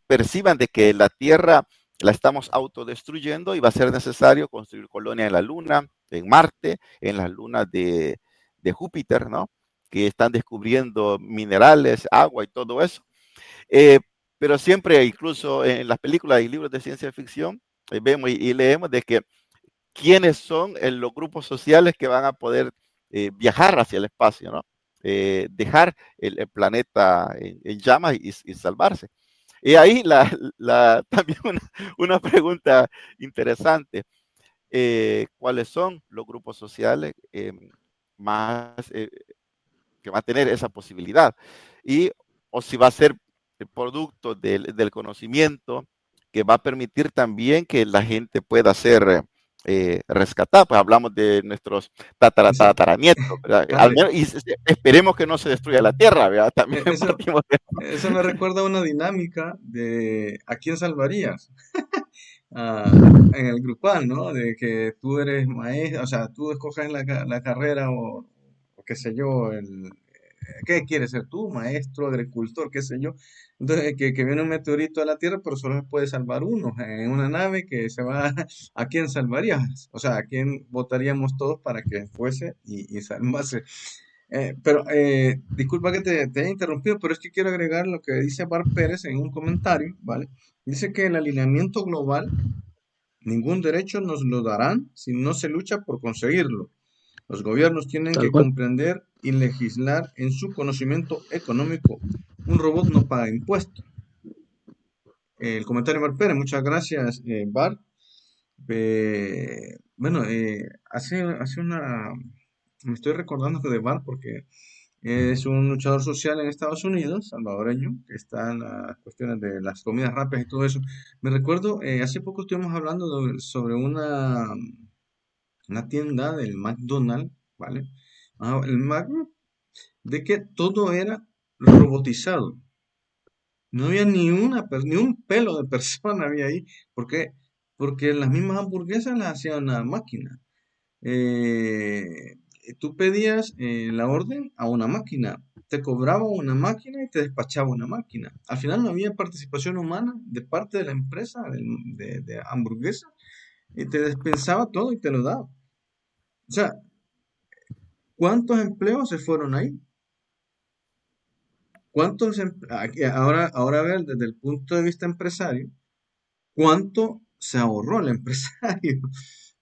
perciban de que la Tierra la estamos autodestruyendo y va a ser necesario construir colonias en la Luna, en Marte, en las lunas de de Júpiter, ¿no? Que están descubriendo minerales, agua y todo eso. Pero siempre, incluso en las películas y libros de ciencia ficción, vemos y leemos de que quiénes son los grupos sociales que van a poder viajar hacia el espacio, ¿no? Dejar el planeta en llamas y salvarse. Y ahí también una pregunta interesante. ¿Cuáles son los grupos sociales más que va a tener esa posibilidad? O si va a ser el producto del conocimiento que va a permitir también que la gente pueda ser rescatada. Pues hablamos de nuestros tataranietos, al menos, y esperemos que no se destruya la Tierra, ¿verdad? También eso me recuerda a una dinámica de ¿a quién salvarías? En el grupal, ¿no? De que tú eres maestro, o sea, tú escoges la carrera o qué sé yo, ¿qué quieres ser tú? Maestro, agricultor, qué sé yo. Entonces, que viene un meteorito a la Tierra, pero solo se puede salvar uno en una nave que se va. ¿A quién salvarías? O sea, ¿a quién votaríamos todos para que fuese y salvase? Pero disculpa que te haya interrumpido, pero es que quiero agregar lo que dice Bar Pérez en un comentario, ¿vale? Dice que el alineamiento global, ningún derecho nos lo darán si no se lucha por conseguirlo. Los gobiernos tienen Tal que cual. comprender y legislar en su conocimiento económico. Un robot no paga impuestos. El comentario de Bar Pérez, muchas gracias, Bar. Bueno, hace me estoy recordando que de Bar porque es un luchador social en Estados Unidos, salvadoreño, que está en las cuestiones de las comidas rápidas y todo eso. Me recuerdo, hace poco estuvimos hablando sobre una tienda del McDonald's, ¿vale? El de que todo era robotizado. No había ni un pelo de persona había ahí. ¿Por qué? Porque las mismas hamburguesas las hacía una máquina. Eh, Tú pedías la orden a una máquina, te cobraba una máquina y te despachaba una máquina. Al final no había participación humana de parte de la empresa de hamburguesa y te dispensaba todo y te lo daba. O sea, ¿cuántos empleos se fueron ahí? Ahora a ver, desde el punto de vista empresario, ¿cuánto se ahorró el empresario?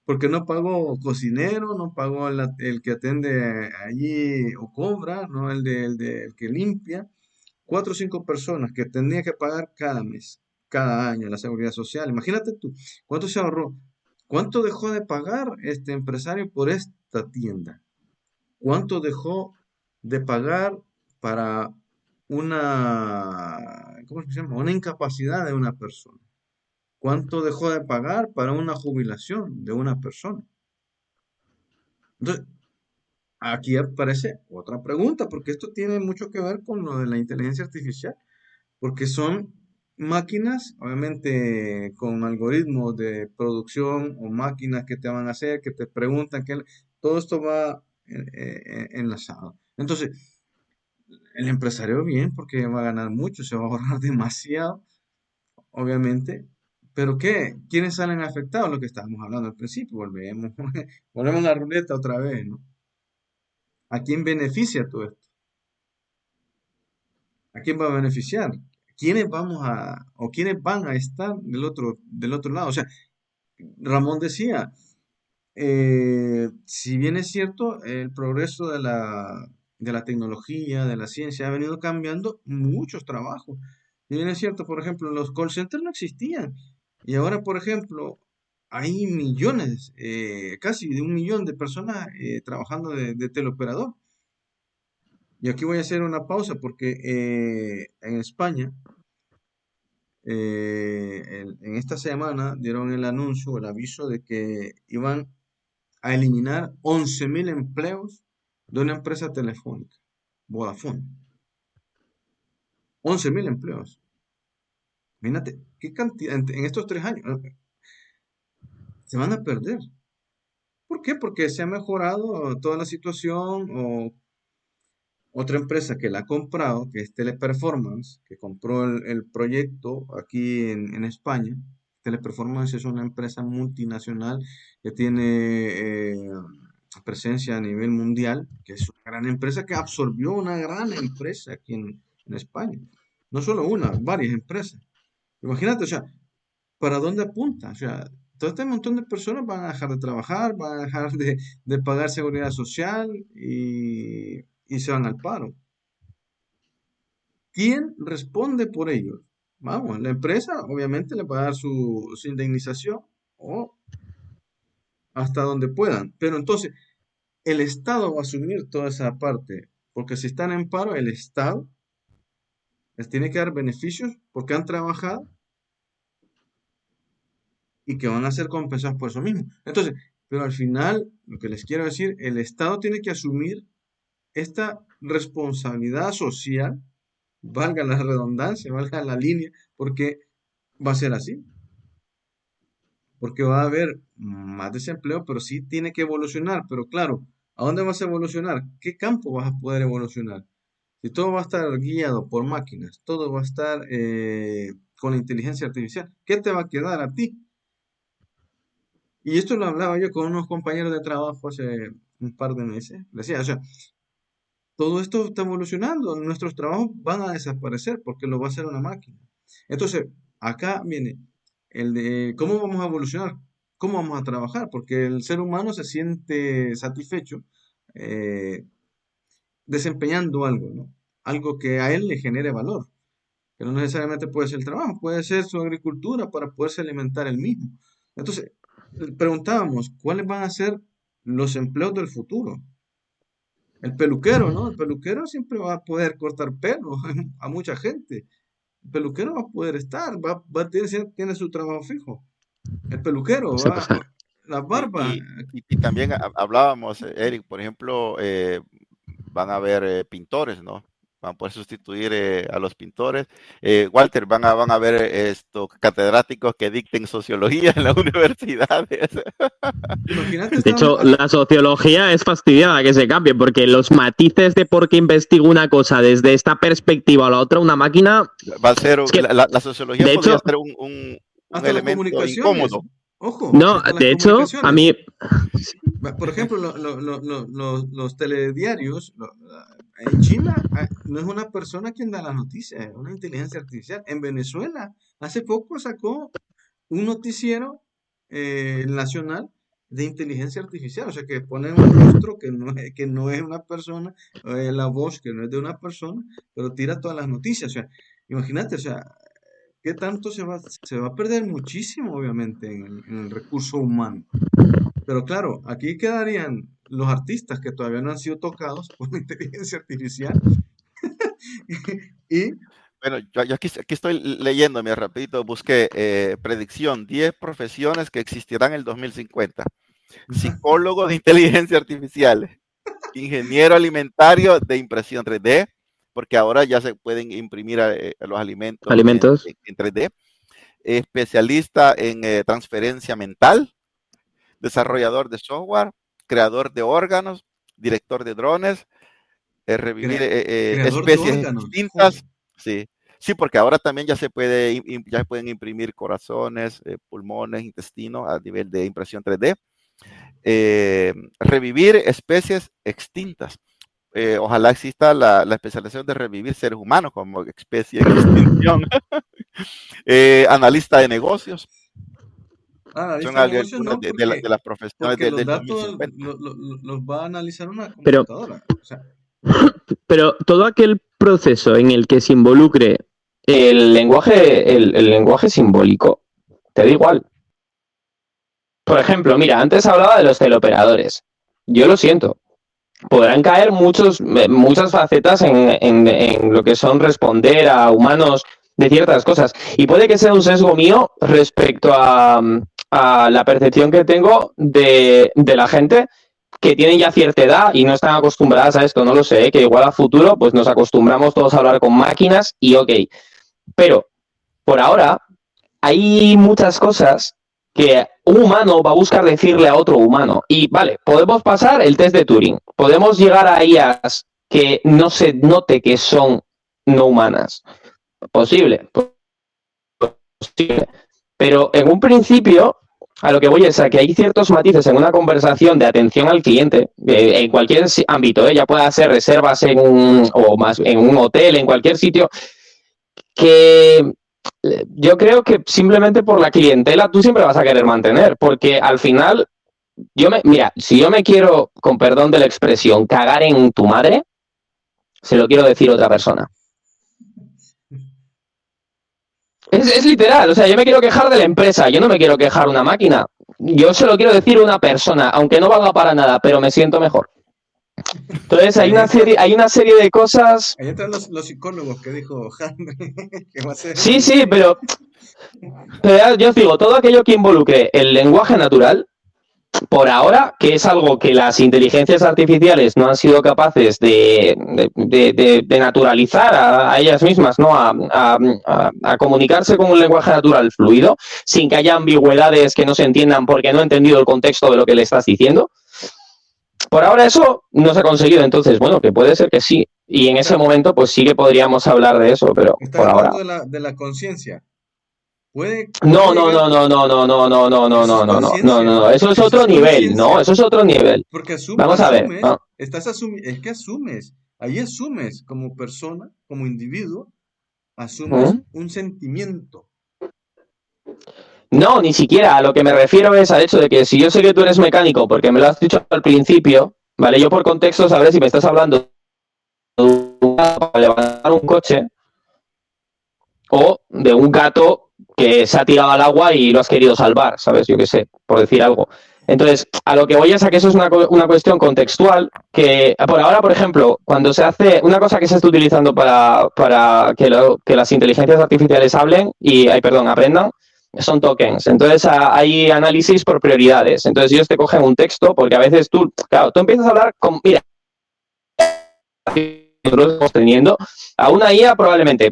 Porque no pagó cocinero, no pagó el que atiende allí o cobra, no el que limpia. Cuatro o cinco personas que tendría que pagar cada mes, cada año la seguridad social. Imagínate tú, ¿cuánto se ahorró? ¿Cuánto dejó de pagar este empresario por esta tienda? ¿Cuánto dejó de pagar para ¿cómo se llama? Una incapacidad de una persona? ¿Cuánto dejó de pagar para una jubilación de una persona? Entonces, aquí aparece otra pregunta, porque esto tiene mucho que ver con lo de la inteligencia artificial, porque son máquinas, obviamente con algoritmos de producción o máquinas que te van a hacer, que te preguntan, todo esto va enlazado. Entonces, el empresario bien, porque va a ganar mucho, se va a ahorrar demasiado, obviamente. Pero ¿qué? ¿Quiénes salen afectados? Lo que estábamos hablando al principio, volvemos, volvemos a la ruleta otra vez, ¿no? ¿A quién beneficia todo esto? ¿A quién va a beneficiar? ¿Quiénes van a estar del otro lado? O sea, Ramón decía, si bien es cierto, el progreso de la tecnología, de la ciencia, ha venido cambiando muchos trabajos. Si bien es cierto, por ejemplo, los call centers no existían. Y ahora, por ejemplo, hay millones, casi de 1 millón de personas trabajando de teleoperador. Y aquí voy a hacer una pausa porque en España, en esta semana dieron el anuncio, el aviso de que iban a eliminar 11.000 empleos de una empresa telefónica, Vodafone. 11.000 empleos. Imagínate, qué cantidad, en estos 3 años, se van a perder. ¿Por qué? Porque se ha mejorado toda la situación o otra empresa que la ha comprado, que es Teleperformance, que compró el proyecto aquí en España. Teleperformance es una empresa multinacional que tiene presencia a nivel mundial, que es una gran empresa que absorbió una gran empresa aquí en España. No solo una, varias empresas. Imagínate, o sea, ¿para dónde apunta? O sea, todo este montón de personas van a dejar de trabajar, van a dejar de pagar seguridad social y se van al paro. ¿Quién responde por ellos? Vamos, la empresa obviamente le va a dar su indemnización o hasta donde puedan. Pero entonces, el Estado va a asumir toda esa parte, porque si están en paro, el Estado les tiene que dar beneficios porque han trabajado y que van a ser compensados por eso mismo. Entonces, pero al final, lo que les quiero decir, el Estado tiene que asumir esta responsabilidad social, valga la redundancia, valga la línea, porque va a ser así. Porque va a haber más desempleo, pero sí tiene que evolucionar. Pero claro, ¿a dónde vas a evolucionar? ¿Qué campo vas a poder evolucionar? Si todo va a estar guiado por máquinas, todo va a estar con la inteligencia artificial, ¿qué te va a quedar a ti? Y esto lo hablaba yo con unos compañeros de trabajo hace un par de meses. Decía, o sea, todo esto está evolucionando, nuestros trabajos van a desaparecer porque lo va a hacer una máquina. Entonces, acá viene el de cómo vamos a evolucionar, cómo vamos a trabajar, porque el ser humano se siente satisfecho eh, desempeñando algo, ¿no? Algo que a él le genere valor, que no necesariamente puede ser el trabajo, puede ser su agricultura para poderse alimentar él mismo. Entonces, preguntábamos, ¿cuáles van a ser los empleos del futuro? El peluquero, ¿no? El peluquero siempre va a poder cortar pelo a mucha gente. El peluquero va a poder estar, va a tener, tiene su trabajo fijo. El peluquero va, la barba. Y también hablábamos, Eric, por ejemplo, van a haber pintores, ¿no? Van a poder sustituir a los pintores. Walter, van a haber catedráticos que dicten sociología en las universidades. De hecho, la sociología es fastidiada que se cambie, porque los matices de por qué investigo una cosa desde esta perspectiva o la otra, una máquina... Va a ser, es que, la sociología de podría hecho, ser un elemento incómodo. Ojo, no, de hecho, a mí... Por ejemplo, los telediarios, en China no es una persona quien da las noticias, es una inteligencia artificial. En Venezuela, hace poco sacó un noticiero nacional de inteligencia artificial, o sea que pone un rostro que no es una persona, la voz que no es de una persona, pero tira todas las noticias. O sea, imagínate, o sea, ¿qué tanto se va a perder? Muchísimo, obviamente, en el recurso humano. Pero claro, aquí quedarían los artistas que todavía no han sido tocados por la inteligencia artificial. Y bueno, yo aquí estoy leyéndome rapidito, busqué predicción, 10 profesiones que existirán en el 2050. Psicólogo de inteligencia artificial, ingeniero alimentario de impresión 3D, porque ahora ya se pueden imprimir los alimentos en 3D, especialista en transferencia mental, desarrollador de software, creador de órganos, director de drones, revivir especies distintas. Sí, porque ahora también ya pueden imprimir corazones, pulmones, intestinos a nivel de impresión 3D. Revivir especies extintas. Ojalá exista la especialización de revivir seres humanos como especie en extinción. Analista de negocios. Son algunas de las profesiones del 2050. Los va a analizar una computadora. Pero todo aquel proceso en el que se involucre el lenguaje simbólico, te da igual. Por ejemplo, mira, antes hablaba de los teleoperadores. Yo lo siento. Podrán caer muchas facetas en lo que son responder a humanos de ciertas cosas. Y puede que sea un sesgo mío respecto a la percepción que tengo de la gente que tienen ya cierta edad y no están acostumbradas a esto, no lo sé, que igual a futuro pues nos acostumbramos todos a hablar con máquinas y ok. Pero por ahora hay muchas cosas que un humano va a buscar decirle a otro humano. Y vale, podemos pasar el test de Turing, podemos llegar a IAs que no se note que son no humanas. Posible. Pero en un principio A lo que voy es a que hay ciertos matices en una conversación de atención al cliente, en cualquier ámbito, ya pueda ser reservas en un hotel, en cualquier sitio, que yo creo que simplemente por la clientela tú siempre vas a querer mantener, porque al final, mira, si yo me quiero, con perdón de la expresión, cagar en tu madre, se lo quiero decir a otra persona. Es literal, o sea, yo me quiero quejar de la empresa, yo no me quiero quejar de una máquina. Yo se lo quiero decir a una persona, aunque no valga para nada, pero me siento mejor. Entonces hay una serie de cosas. Ahí entran los psicólogos que dijo Henry, que va a ser. Sí, pero yo os digo, todo aquello que involucre el lenguaje natural, por ahora, que es algo que las inteligencias artificiales no han sido capaces de naturalizar a ellas mismas, ¿no? A comunicarse con un lenguaje natural fluido, sin que haya ambigüedades que no se entiendan porque no he entendido el contexto de lo que le estás diciendo. Por ahora eso no se ha conseguido, entonces, bueno, que puede ser que sí. Y en ese momento, pues sí que podríamos hablar de eso, pero por ahora. De la conciencia. No, eso es otro nivel, ¿no? Eso es otro nivel. Porque vamos a ver. Es que asumes, ahí asumes como persona, como individuo, asumes un sentimiento. No, ni siquiera. A lo que me refiero es al hecho de que si yo sé que tú eres mecánico, porque me lo has dicho al principio, ¿vale? Yo por contexto sabré si me estás hablando para levantar un coche o de un gato que se ha tirado al agua y lo has querido salvar, ¿sabes? Yo qué sé, por decir algo. Entonces, a lo que voy es a que eso es una cuestión contextual que, por ahora, por ejemplo, cuando se hace una cosa que se está utilizando para que las inteligencias artificiales aprendan, son tokens. Entonces, hay análisis por prioridades. Entonces, ellos te cogen un texto porque a veces tú empiezas a hablar con, mira, nosotros estamos teniendo a una IA probablemente,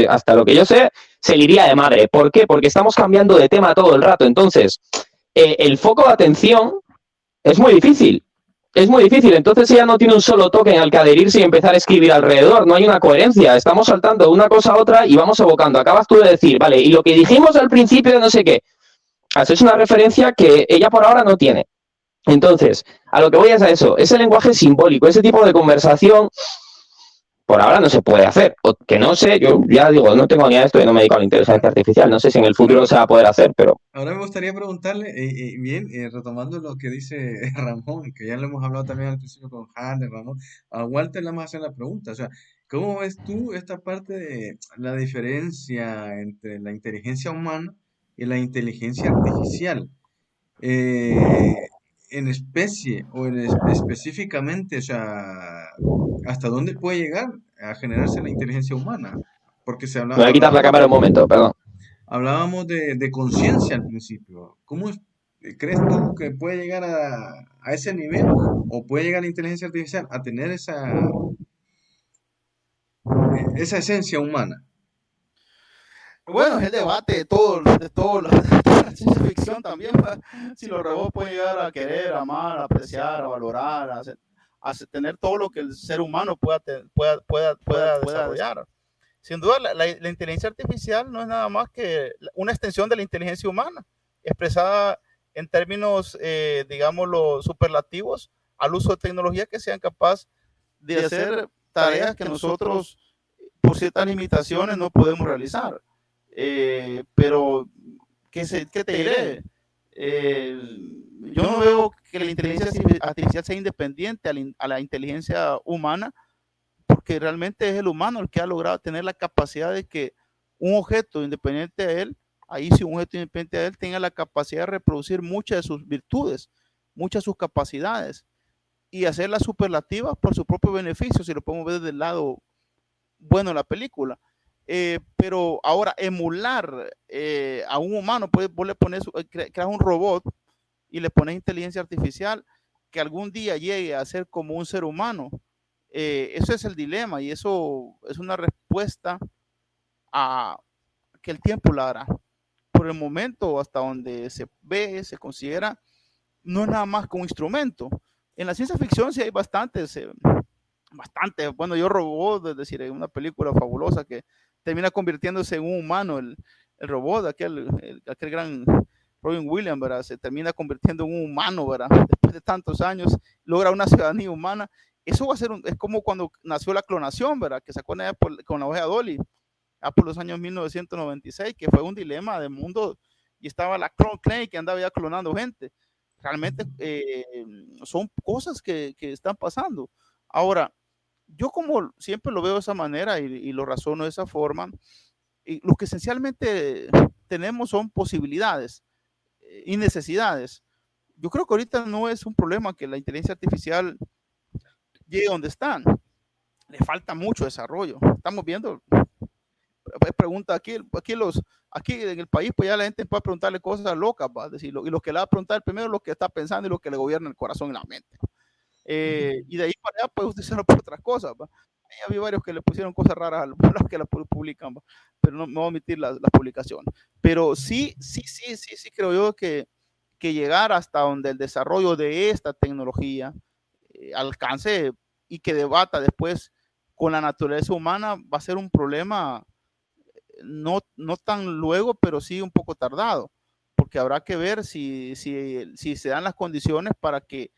hasta lo que yo sé, se le iría de madre. ¿Por qué? Porque estamos cambiando de tema todo el rato. Entonces, el foco de atención es muy difícil. Es muy difícil. Entonces ella no tiene un solo token al que adherirse y empezar a escribir alrededor. No hay una coherencia. Estamos saltando de una cosa a otra y vamos evocando. Acabas tú de decir, vale, y lo que dijimos al principio de no sé qué. Es una referencia que ella por ahora no tiene. Entonces, a lo que voy es a eso. Ese lenguaje simbólico, ese tipo de conversación, por ahora no se puede hacer. O que no sé, yo ya digo, no tengo ni a esto y no me dedico a la inteligencia artificial. No sé si en el futuro se va a poder hacer, pero... Ahora me gustaría preguntarle, retomando lo que dice Ramón, que ya lo hemos hablado también al principio con Hannes, Ramón, a Walter le vamos a hacer la pregunta, o sea, ¿cómo ves tú esta parte de la diferencia entre la inteligencia humana y la inteligencia artificial? En especie o específicamente, o sea, ¿hasta dónde puede llegar a generarse la inteligencia humana? Porque se Me voy a quitar la cámara un momento, perdón. Hablábamos de conciencia al principio. ¿Crees tú que puede llegar a ese nivel o puede llegar la inteligencia artificial a tener esa esencia humana? Bueno, es el debate de todo la ciencia ficción también. Si los robots pueden llegar a querer, amar, a apreciar, a valorar, a tener todo lo que el ser humano pueda desarrollar. Sin duda, la inteligencia artificial no es nada más que una extensión de la inteligencia humana, expresada en términos, digámoslo, superlativos, al uso de tecnologías que sean capaces de hacer tareas que nosotros, por ciertas limitaciones, no podemos realizar. Pero, ¿qué te diré? Yo no veo que la inteligencia artificial sea independiente a la inteligencia humana, porque realmente es el humano el que ha logrado tener la capacidad de que un objeto independiente de él, ahí sí un objeto independiente de él tenga la capacidad de reproducir muchas de sus virtudes, muchas de sus capacidades y hacerlas superlativas por su propio beneficio, si lo podemos ver del lado bueno de la película. Pero ahora emular a un humano, vos le pones, creas un robot y le pones inteligencia artificial que algún día llegue a ser como un ser humano. Eso es el dilema y eso es una respuesta a que el tiempo la hará. Por el momento, hasta donde se ve, se considera, no es nada más que un instrumento. En la ciencia ficción sí hay bastantes, bueno, Yo Robot, es decir, es una película fabulosa que termina convirtiéndose en un humano, el robot, aquel gran Robin Williams, ¿verdad? Se termina convirtiendo en un humano, ¿verdad? Después de tantos años, logra una ciudadanía humana. Eso va a ser, es como cuando nació la clonación, ¿verdad? Que sacó con la oveja Dolly, por los años 1996, que fue un dilema del mundo, y estaba la Clone Clay que andaba ya clonando gente. Realmente son cosas que están pasando. Ahora, yo como siempre lo veo de esa manera y lo razono de esa forma, y lo que esencialmente tenemos son posibilidades y necesidades. Yo creo que ahorita no es un problema que la inteligencia artificial llegue donde están. Le falta mucho desarrollo. Estamos viendo, pregunta aquí en el país, pues ya la gente puede preguntarle cosas locas, ¿va? Es decir, y lo que le va a preguntar primero es lo que está pensando y lo que le gobierna el corazón y la mente. Y de ahí para allá puede utilizarlo por otras cosas, ¿va? Había varios que le pusieron cosas raras a las que la publican, ¿va? Pero no voy a omitir las publicaciones. Pero sí creo yo que llegar hasta donde el desarrollo de esta tecnología alcance y que debata después con la naturaleza humana va a ser un problema no tan luego, pero sí un poco tardado, porque habrá que ver si se dan las condiciones para que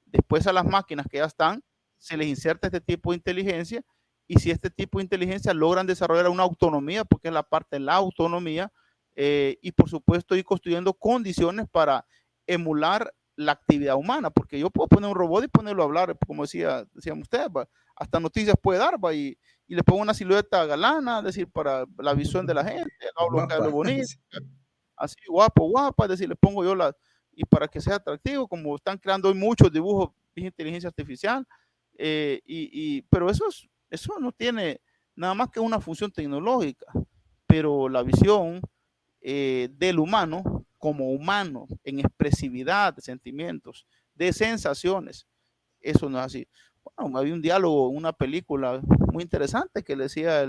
después a las máquinas que ya están se les inserta este tipo de inteligencia, y si este tipo de inteligencia logran desarrollar una autonomía, porque es la parte de la autonomía, y por supuesto ir construyendo condiciones para emular la actividad humana, porque yo puedo poner un robot y ponerlo a hablar, como decían ustedes, ¿va? Hasta noticias puede dar, ¿va? Y le pongo una silueta galana, es decir, para la visión de la gente, hablo bonito, así guapa, es decir, le pongo yo y para que sea atractivo, como están creando hoy muchos dibujos de inteligencia artificial, pero eso no tiene nada más que una función tecnológica, pero la visión del humano como humano, en expresividad de sentimientos, de sensaciones, eso no es así. Bueno, había un diálogo en una película muy interesante que le decía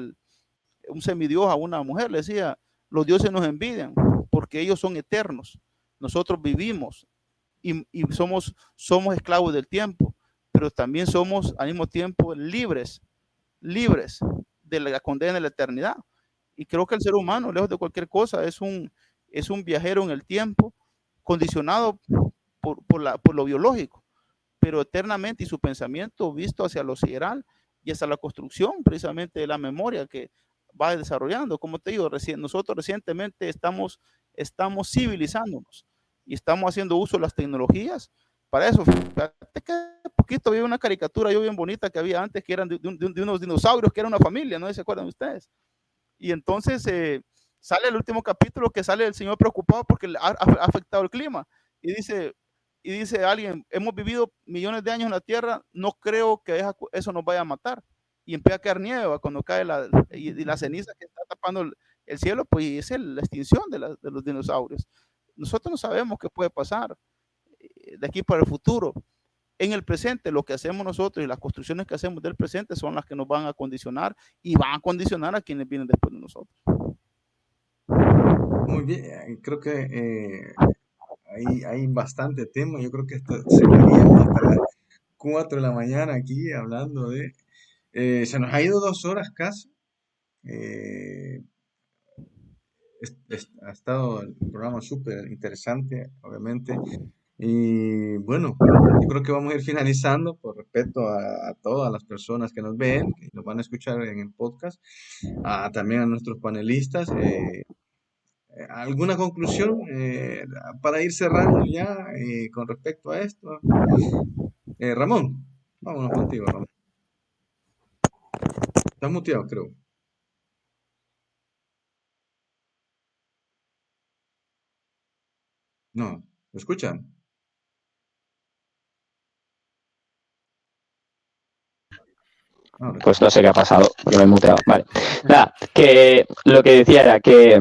un semidios a una mujer, le decía, los dioses nos envidian porque ellos son eternos, nosotros vivimos y somos esclavos del tiempo, pero también somos al mismo tiempo libres de la condena de la eternidad. Y creo que el ser humano, lejos de cualquier cosa, es un viajero en el tiempo, condicionado por lo biológico, pero eternamente, y su pensamiento visto hacia lo sideral y hacia la construcción precisamente de la memoria que va desarrollando. Como te digo, nosotros recientemente estamos civilizándonos y estamos haciendo uso de las tecnologías para eso. Fíjate que poquito había una caricatura yo bien bonita que había antes, que eran de unos dinosaurios que era una familia, ¿no se acuerdan ustedes? Y entonces sale el último capítulo que sale el señor preocupado porque ha afectado el clima y dice alguien, hemos vivido millones de años en la Tierra, no creo que eso nos vaya a matar, y empieza a caer nieve cuando cae y la ceniza que está tapando el cielo, pues es la extinción de los dinosaurios. Nosotros no sabemos qué puede pasar de aquí para el futuro. En el presente, lo que hacemos nosotros y las construcciones que hacemos del presente son las que nos van a condicionar y van a condicionar a quienes vienen después de nosotros. Muy bien, creo que hay bastante tema. Yo creo que esto seguiríamos hasta las 4 de la mañana aquí hablando de... se nos ha ido 2 horas casi. Ha estado el programa súper interesante, obviamente. Y bueno, yo creo que vamos a ir finalizando por respeto a todas las personas que nos ven y nos van a escuchar en el podcast, también a nuestros panelistas. ¿Alguna conclusión para ir cerrando ya con respecto a esto? Ramón, vámonos contigo, Ramón. Estás muteado, creo. No, ¿me escuchan? Pues no sé qué ha pasado, porque me he muteado. Vale. Nada, que lo que decía era que,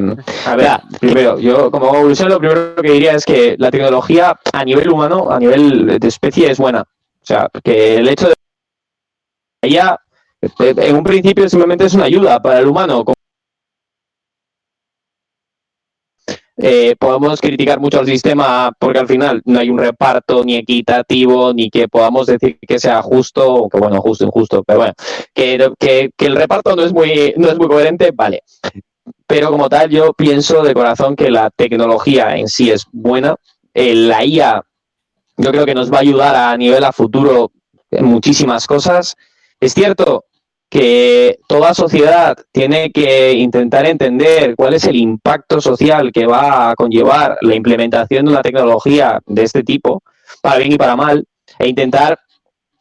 primero, yo como conclusión lo primero que diría es que la tecnología a nivel humano, a nivel de especie, es buena. O sea, que el hecho de ella, en un principio simplemente es una ayuda para el humano. Podemos criticar mucho al sistema porque al final no hay un reparto ni equitativo, ni que podamos decir que sea justo, aunque bueno, justo, injusto, pero bueno, que el reparto no es muy coherente, vale. pero como tal yo pienso de corazón que la tecnología en sí es buena. La IA yo creo que nos va a ayudar a nivel a futuro en muchísimas cosas. Es cierto que toda sociedad tiene que intentar entender cuál es el impacto social que va a conllevar la implementación de una tecnología de este tipo, para bien y para mal, e intentar,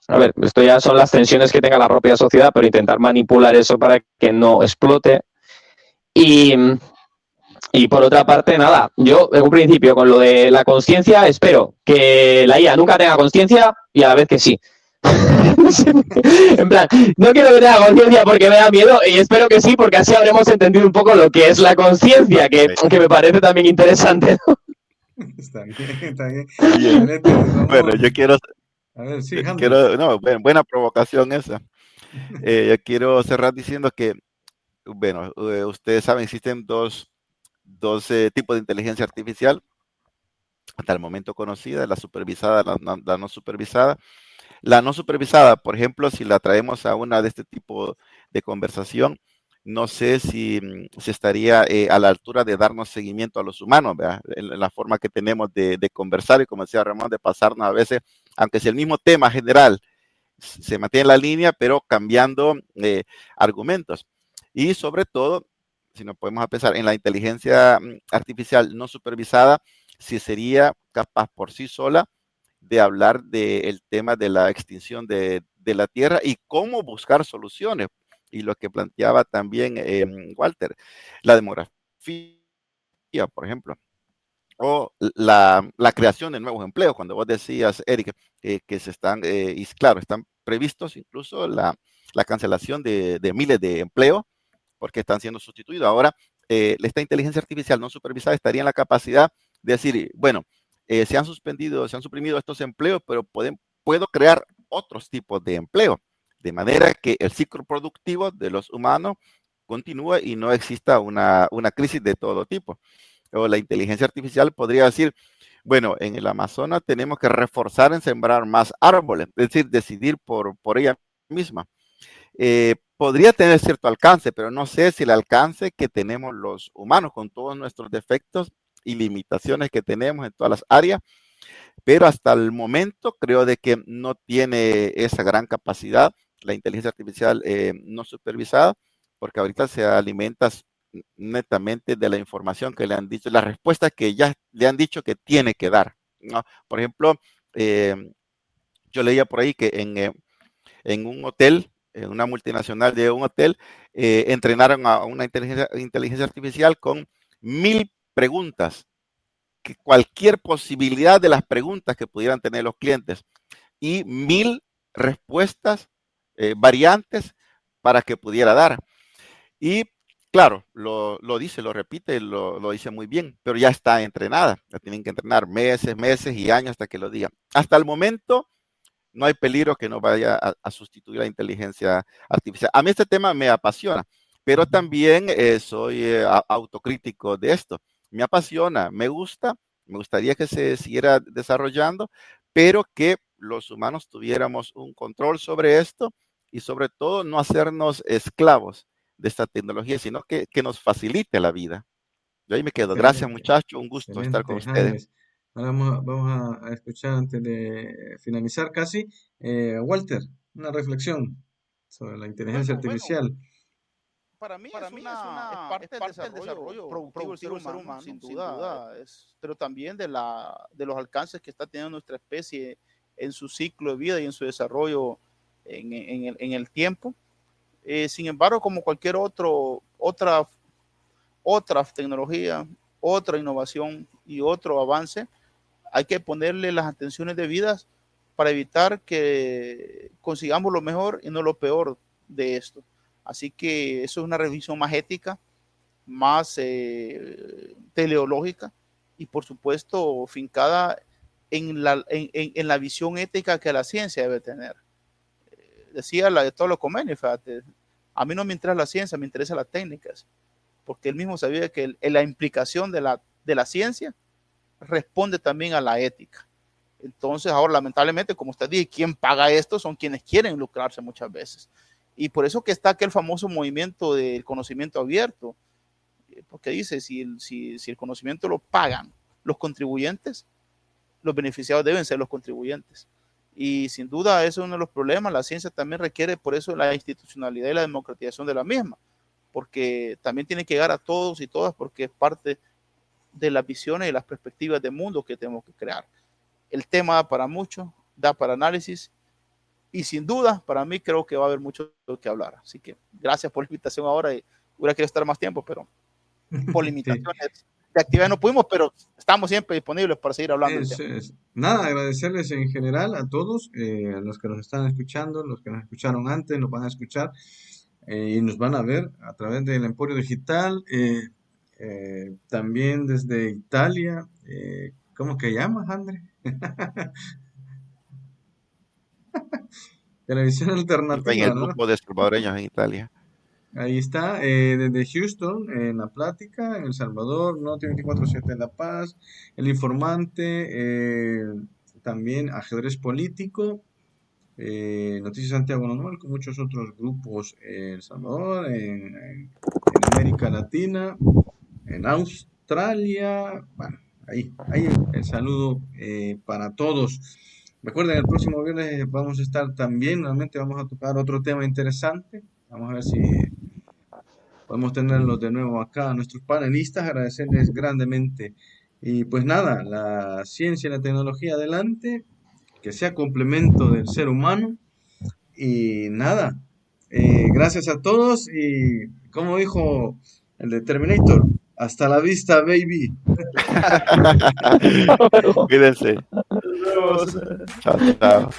a ver, esto ya son las tensiones que tenga la propia sociedad, pero intentar manipular eso para que no explote. Y por otra parte, nada, yo en un principio con lo de la conciencia espero que la IA nunca tenga conciencia y a la vez que sí. En plan, no quiero que tenga conciencia porque me da miedo y espero que sí porque así habremos entendido un poco lo que es la conciencia, que me parece también interesante, ¿no? Está bien, está bien. Bien. Vamos, Bueno, yo quiero, a ver, sí, Handel. no, buena provocación esa. Yo quiero cerrar diciendo que, bueno, ustedes saben, existen dos tipos de inteligencia artificial, hasta el momento conocida, la supervisada, la no supervisada. La no supervisada, por ejemplo, si la traemos a una de este tipo de conversación, no sé si estaría a la altura de darnos seguimiento a los humanos, ¿verdad? En la forma que tenemos de conversar y, como decía Ramón, de pasarnos a veces, aunque sea el mismo tema general, se mantiene en la línea, pero cambiando argumentos. Y sobre todo, si nos podemos pensar en la inteligencia artificial no supervisada, si sería capaz por sí sola de hablar del tema de la extinción de la Tierra y cómo buscar soluciones. Y lo que planteaba también Walter, la demografía, por ejemplo, o la creación de nuevos empleos. Cuando vos decías, Eric, que se están, y claro, están previstos incluso la cancelación de miles de empleos porque están siendo sustituidos. Ahora, esta inteligencia artificial no supervisada estaría en la capacidad de decir, bueno, se han suprimido estos empleos, pero puedo crear otros tipos de empleo, de manera que el ciclo productivo de los humanos continúe y no exista una crisis de todo tipo. O la inteligencia artificial podría decir, bueno, en el Amazonas tenemos que reforzar en sembrar más árboles, es decir, decidir por ella misma. Podría tener cierto alcance, pero no sé si el alcance que tenemos los humanos con todos nuestros defectos y limitaciones que tenemos en todas las áreas, pero hasta el momento creo de que no tiene esa gran capacidad la inteligencia artificial no supervisada, porque ahorita se alimenta netamente de la información que le han dicho, las respuestas que ya le han dicho que tiene que dar, ¿no? Por ejemplo, yo leía por ahí que en un hotel, en una multinacional de un hotel, entrenaron a una inteligencia artificial con 1000 preguntas, que cualquier posibilidad de las preguntas que pudieran tener los clientes y 1000 respuestas variantes para que pudiera dar. Y claro, lo dice, lo repite, lo dice muy bien, pero ya está entrenada. La tienen que entrenar meses y años hasta que lo diga. Hasta el momento no hay peligro que no vaya a sustituir la inteligencia artificial. A mí este tema me apasiona, pero también soy autocrítico de esto. Me apasiona, me gusta, me gustaría que se siguiera desarrollando, pero que los humanos tuviéramos un control sobre esto y sobre todo no hacernos esclavos de esta tecnología, sino que nos facilite la vida. Yo ahí me quedo. Gracias, muchachos. Un gusto estar con ustedes. Ahora vamos a escuchar antes de finalizar casi. Walter, una reflexión sobre la inteligencia artificial. Para mí es parte del desarrollo productivo del ser humano, sin duda, pero también de los alcances que está teniendo nuestra especie en su ciclo de vida y en su desarrollo en el tiempo. Sin embargo, como cualquier otra tecnología, otra innovación y otro avance, hay que ponerle las atenciones debidas para evitar que consigamos lo mejor y no lo peor de esto. Así que eso es una revisión más ética, más teleológica y por supuesto fincada en la visión ética que la ciencia debe tener. Decía la de Tolo Comeni, fíjate, a mí no me interesa la ciencia, me interesan las técnicas, porque él mismo sabía que la implicación de la ciencia responde también a la ética. Entonces ahora lamentablemente, como usted dice, quien paga esto son quienes quieren lucrarse muchas veces. Y por eso que está aquel famoso movimiento del conocimiento abierto, porque dice, si el conocimiento lo pagan los contribuyentes, los beneficiados deben ser los contribuyentes. Y sin duda eso es uno de los problemas. La ciencia también requiere por eso la institucionalidad y la democratización de la misma, porque también tiene que llegar a todos y todas, porque es parte de las visiones y las perspectivas de mundo que tenemos que crear. El tema da para mucho, da para análisis, y sin duda, para mí creo que va a haber mucho que hablar. Así que gracias por la invitación ahora, y hubiera querido estar más tiempo, pero por limitaciones de actividad no pudimos, pero estamos siempre disponibles para seguir hablando. Nada, agradecerles en general a todos, a los que nos están escuchando, los que nos escucharon antes, nos van a escuchar y nos van a ver a través del Emporio Digital, también desde Italia. ¿Cómo que llamas, André? Televisión alternativa, En el ¿no? grupo de salvadoreños en Italia. Ahí está, desde Houston, en La Plática, en El Salvador, Noti 24/7 en La Paz, El Informante, también Ajedrez Político, Noticias Santiago Normal, con muchos otros grupos en El Salvador, en América Latina, en Australia. Bueno, ahí el saludo para todos. Recuerden, el próximo viernes vamos a estar también, nuevamente vamos a tocar otro tema interesante. Vamos a ver si podemos tenerlos de nuevo acá, a nuestros panelistas, agradecerles grandemente. Y pues nada, la ciencia y la tecnología adelante, que sea complemento del ser humano. Y nada, gracias a todos y como dijo el de Terminator, hasta la vista, baby. Cuídense. Chao, chao.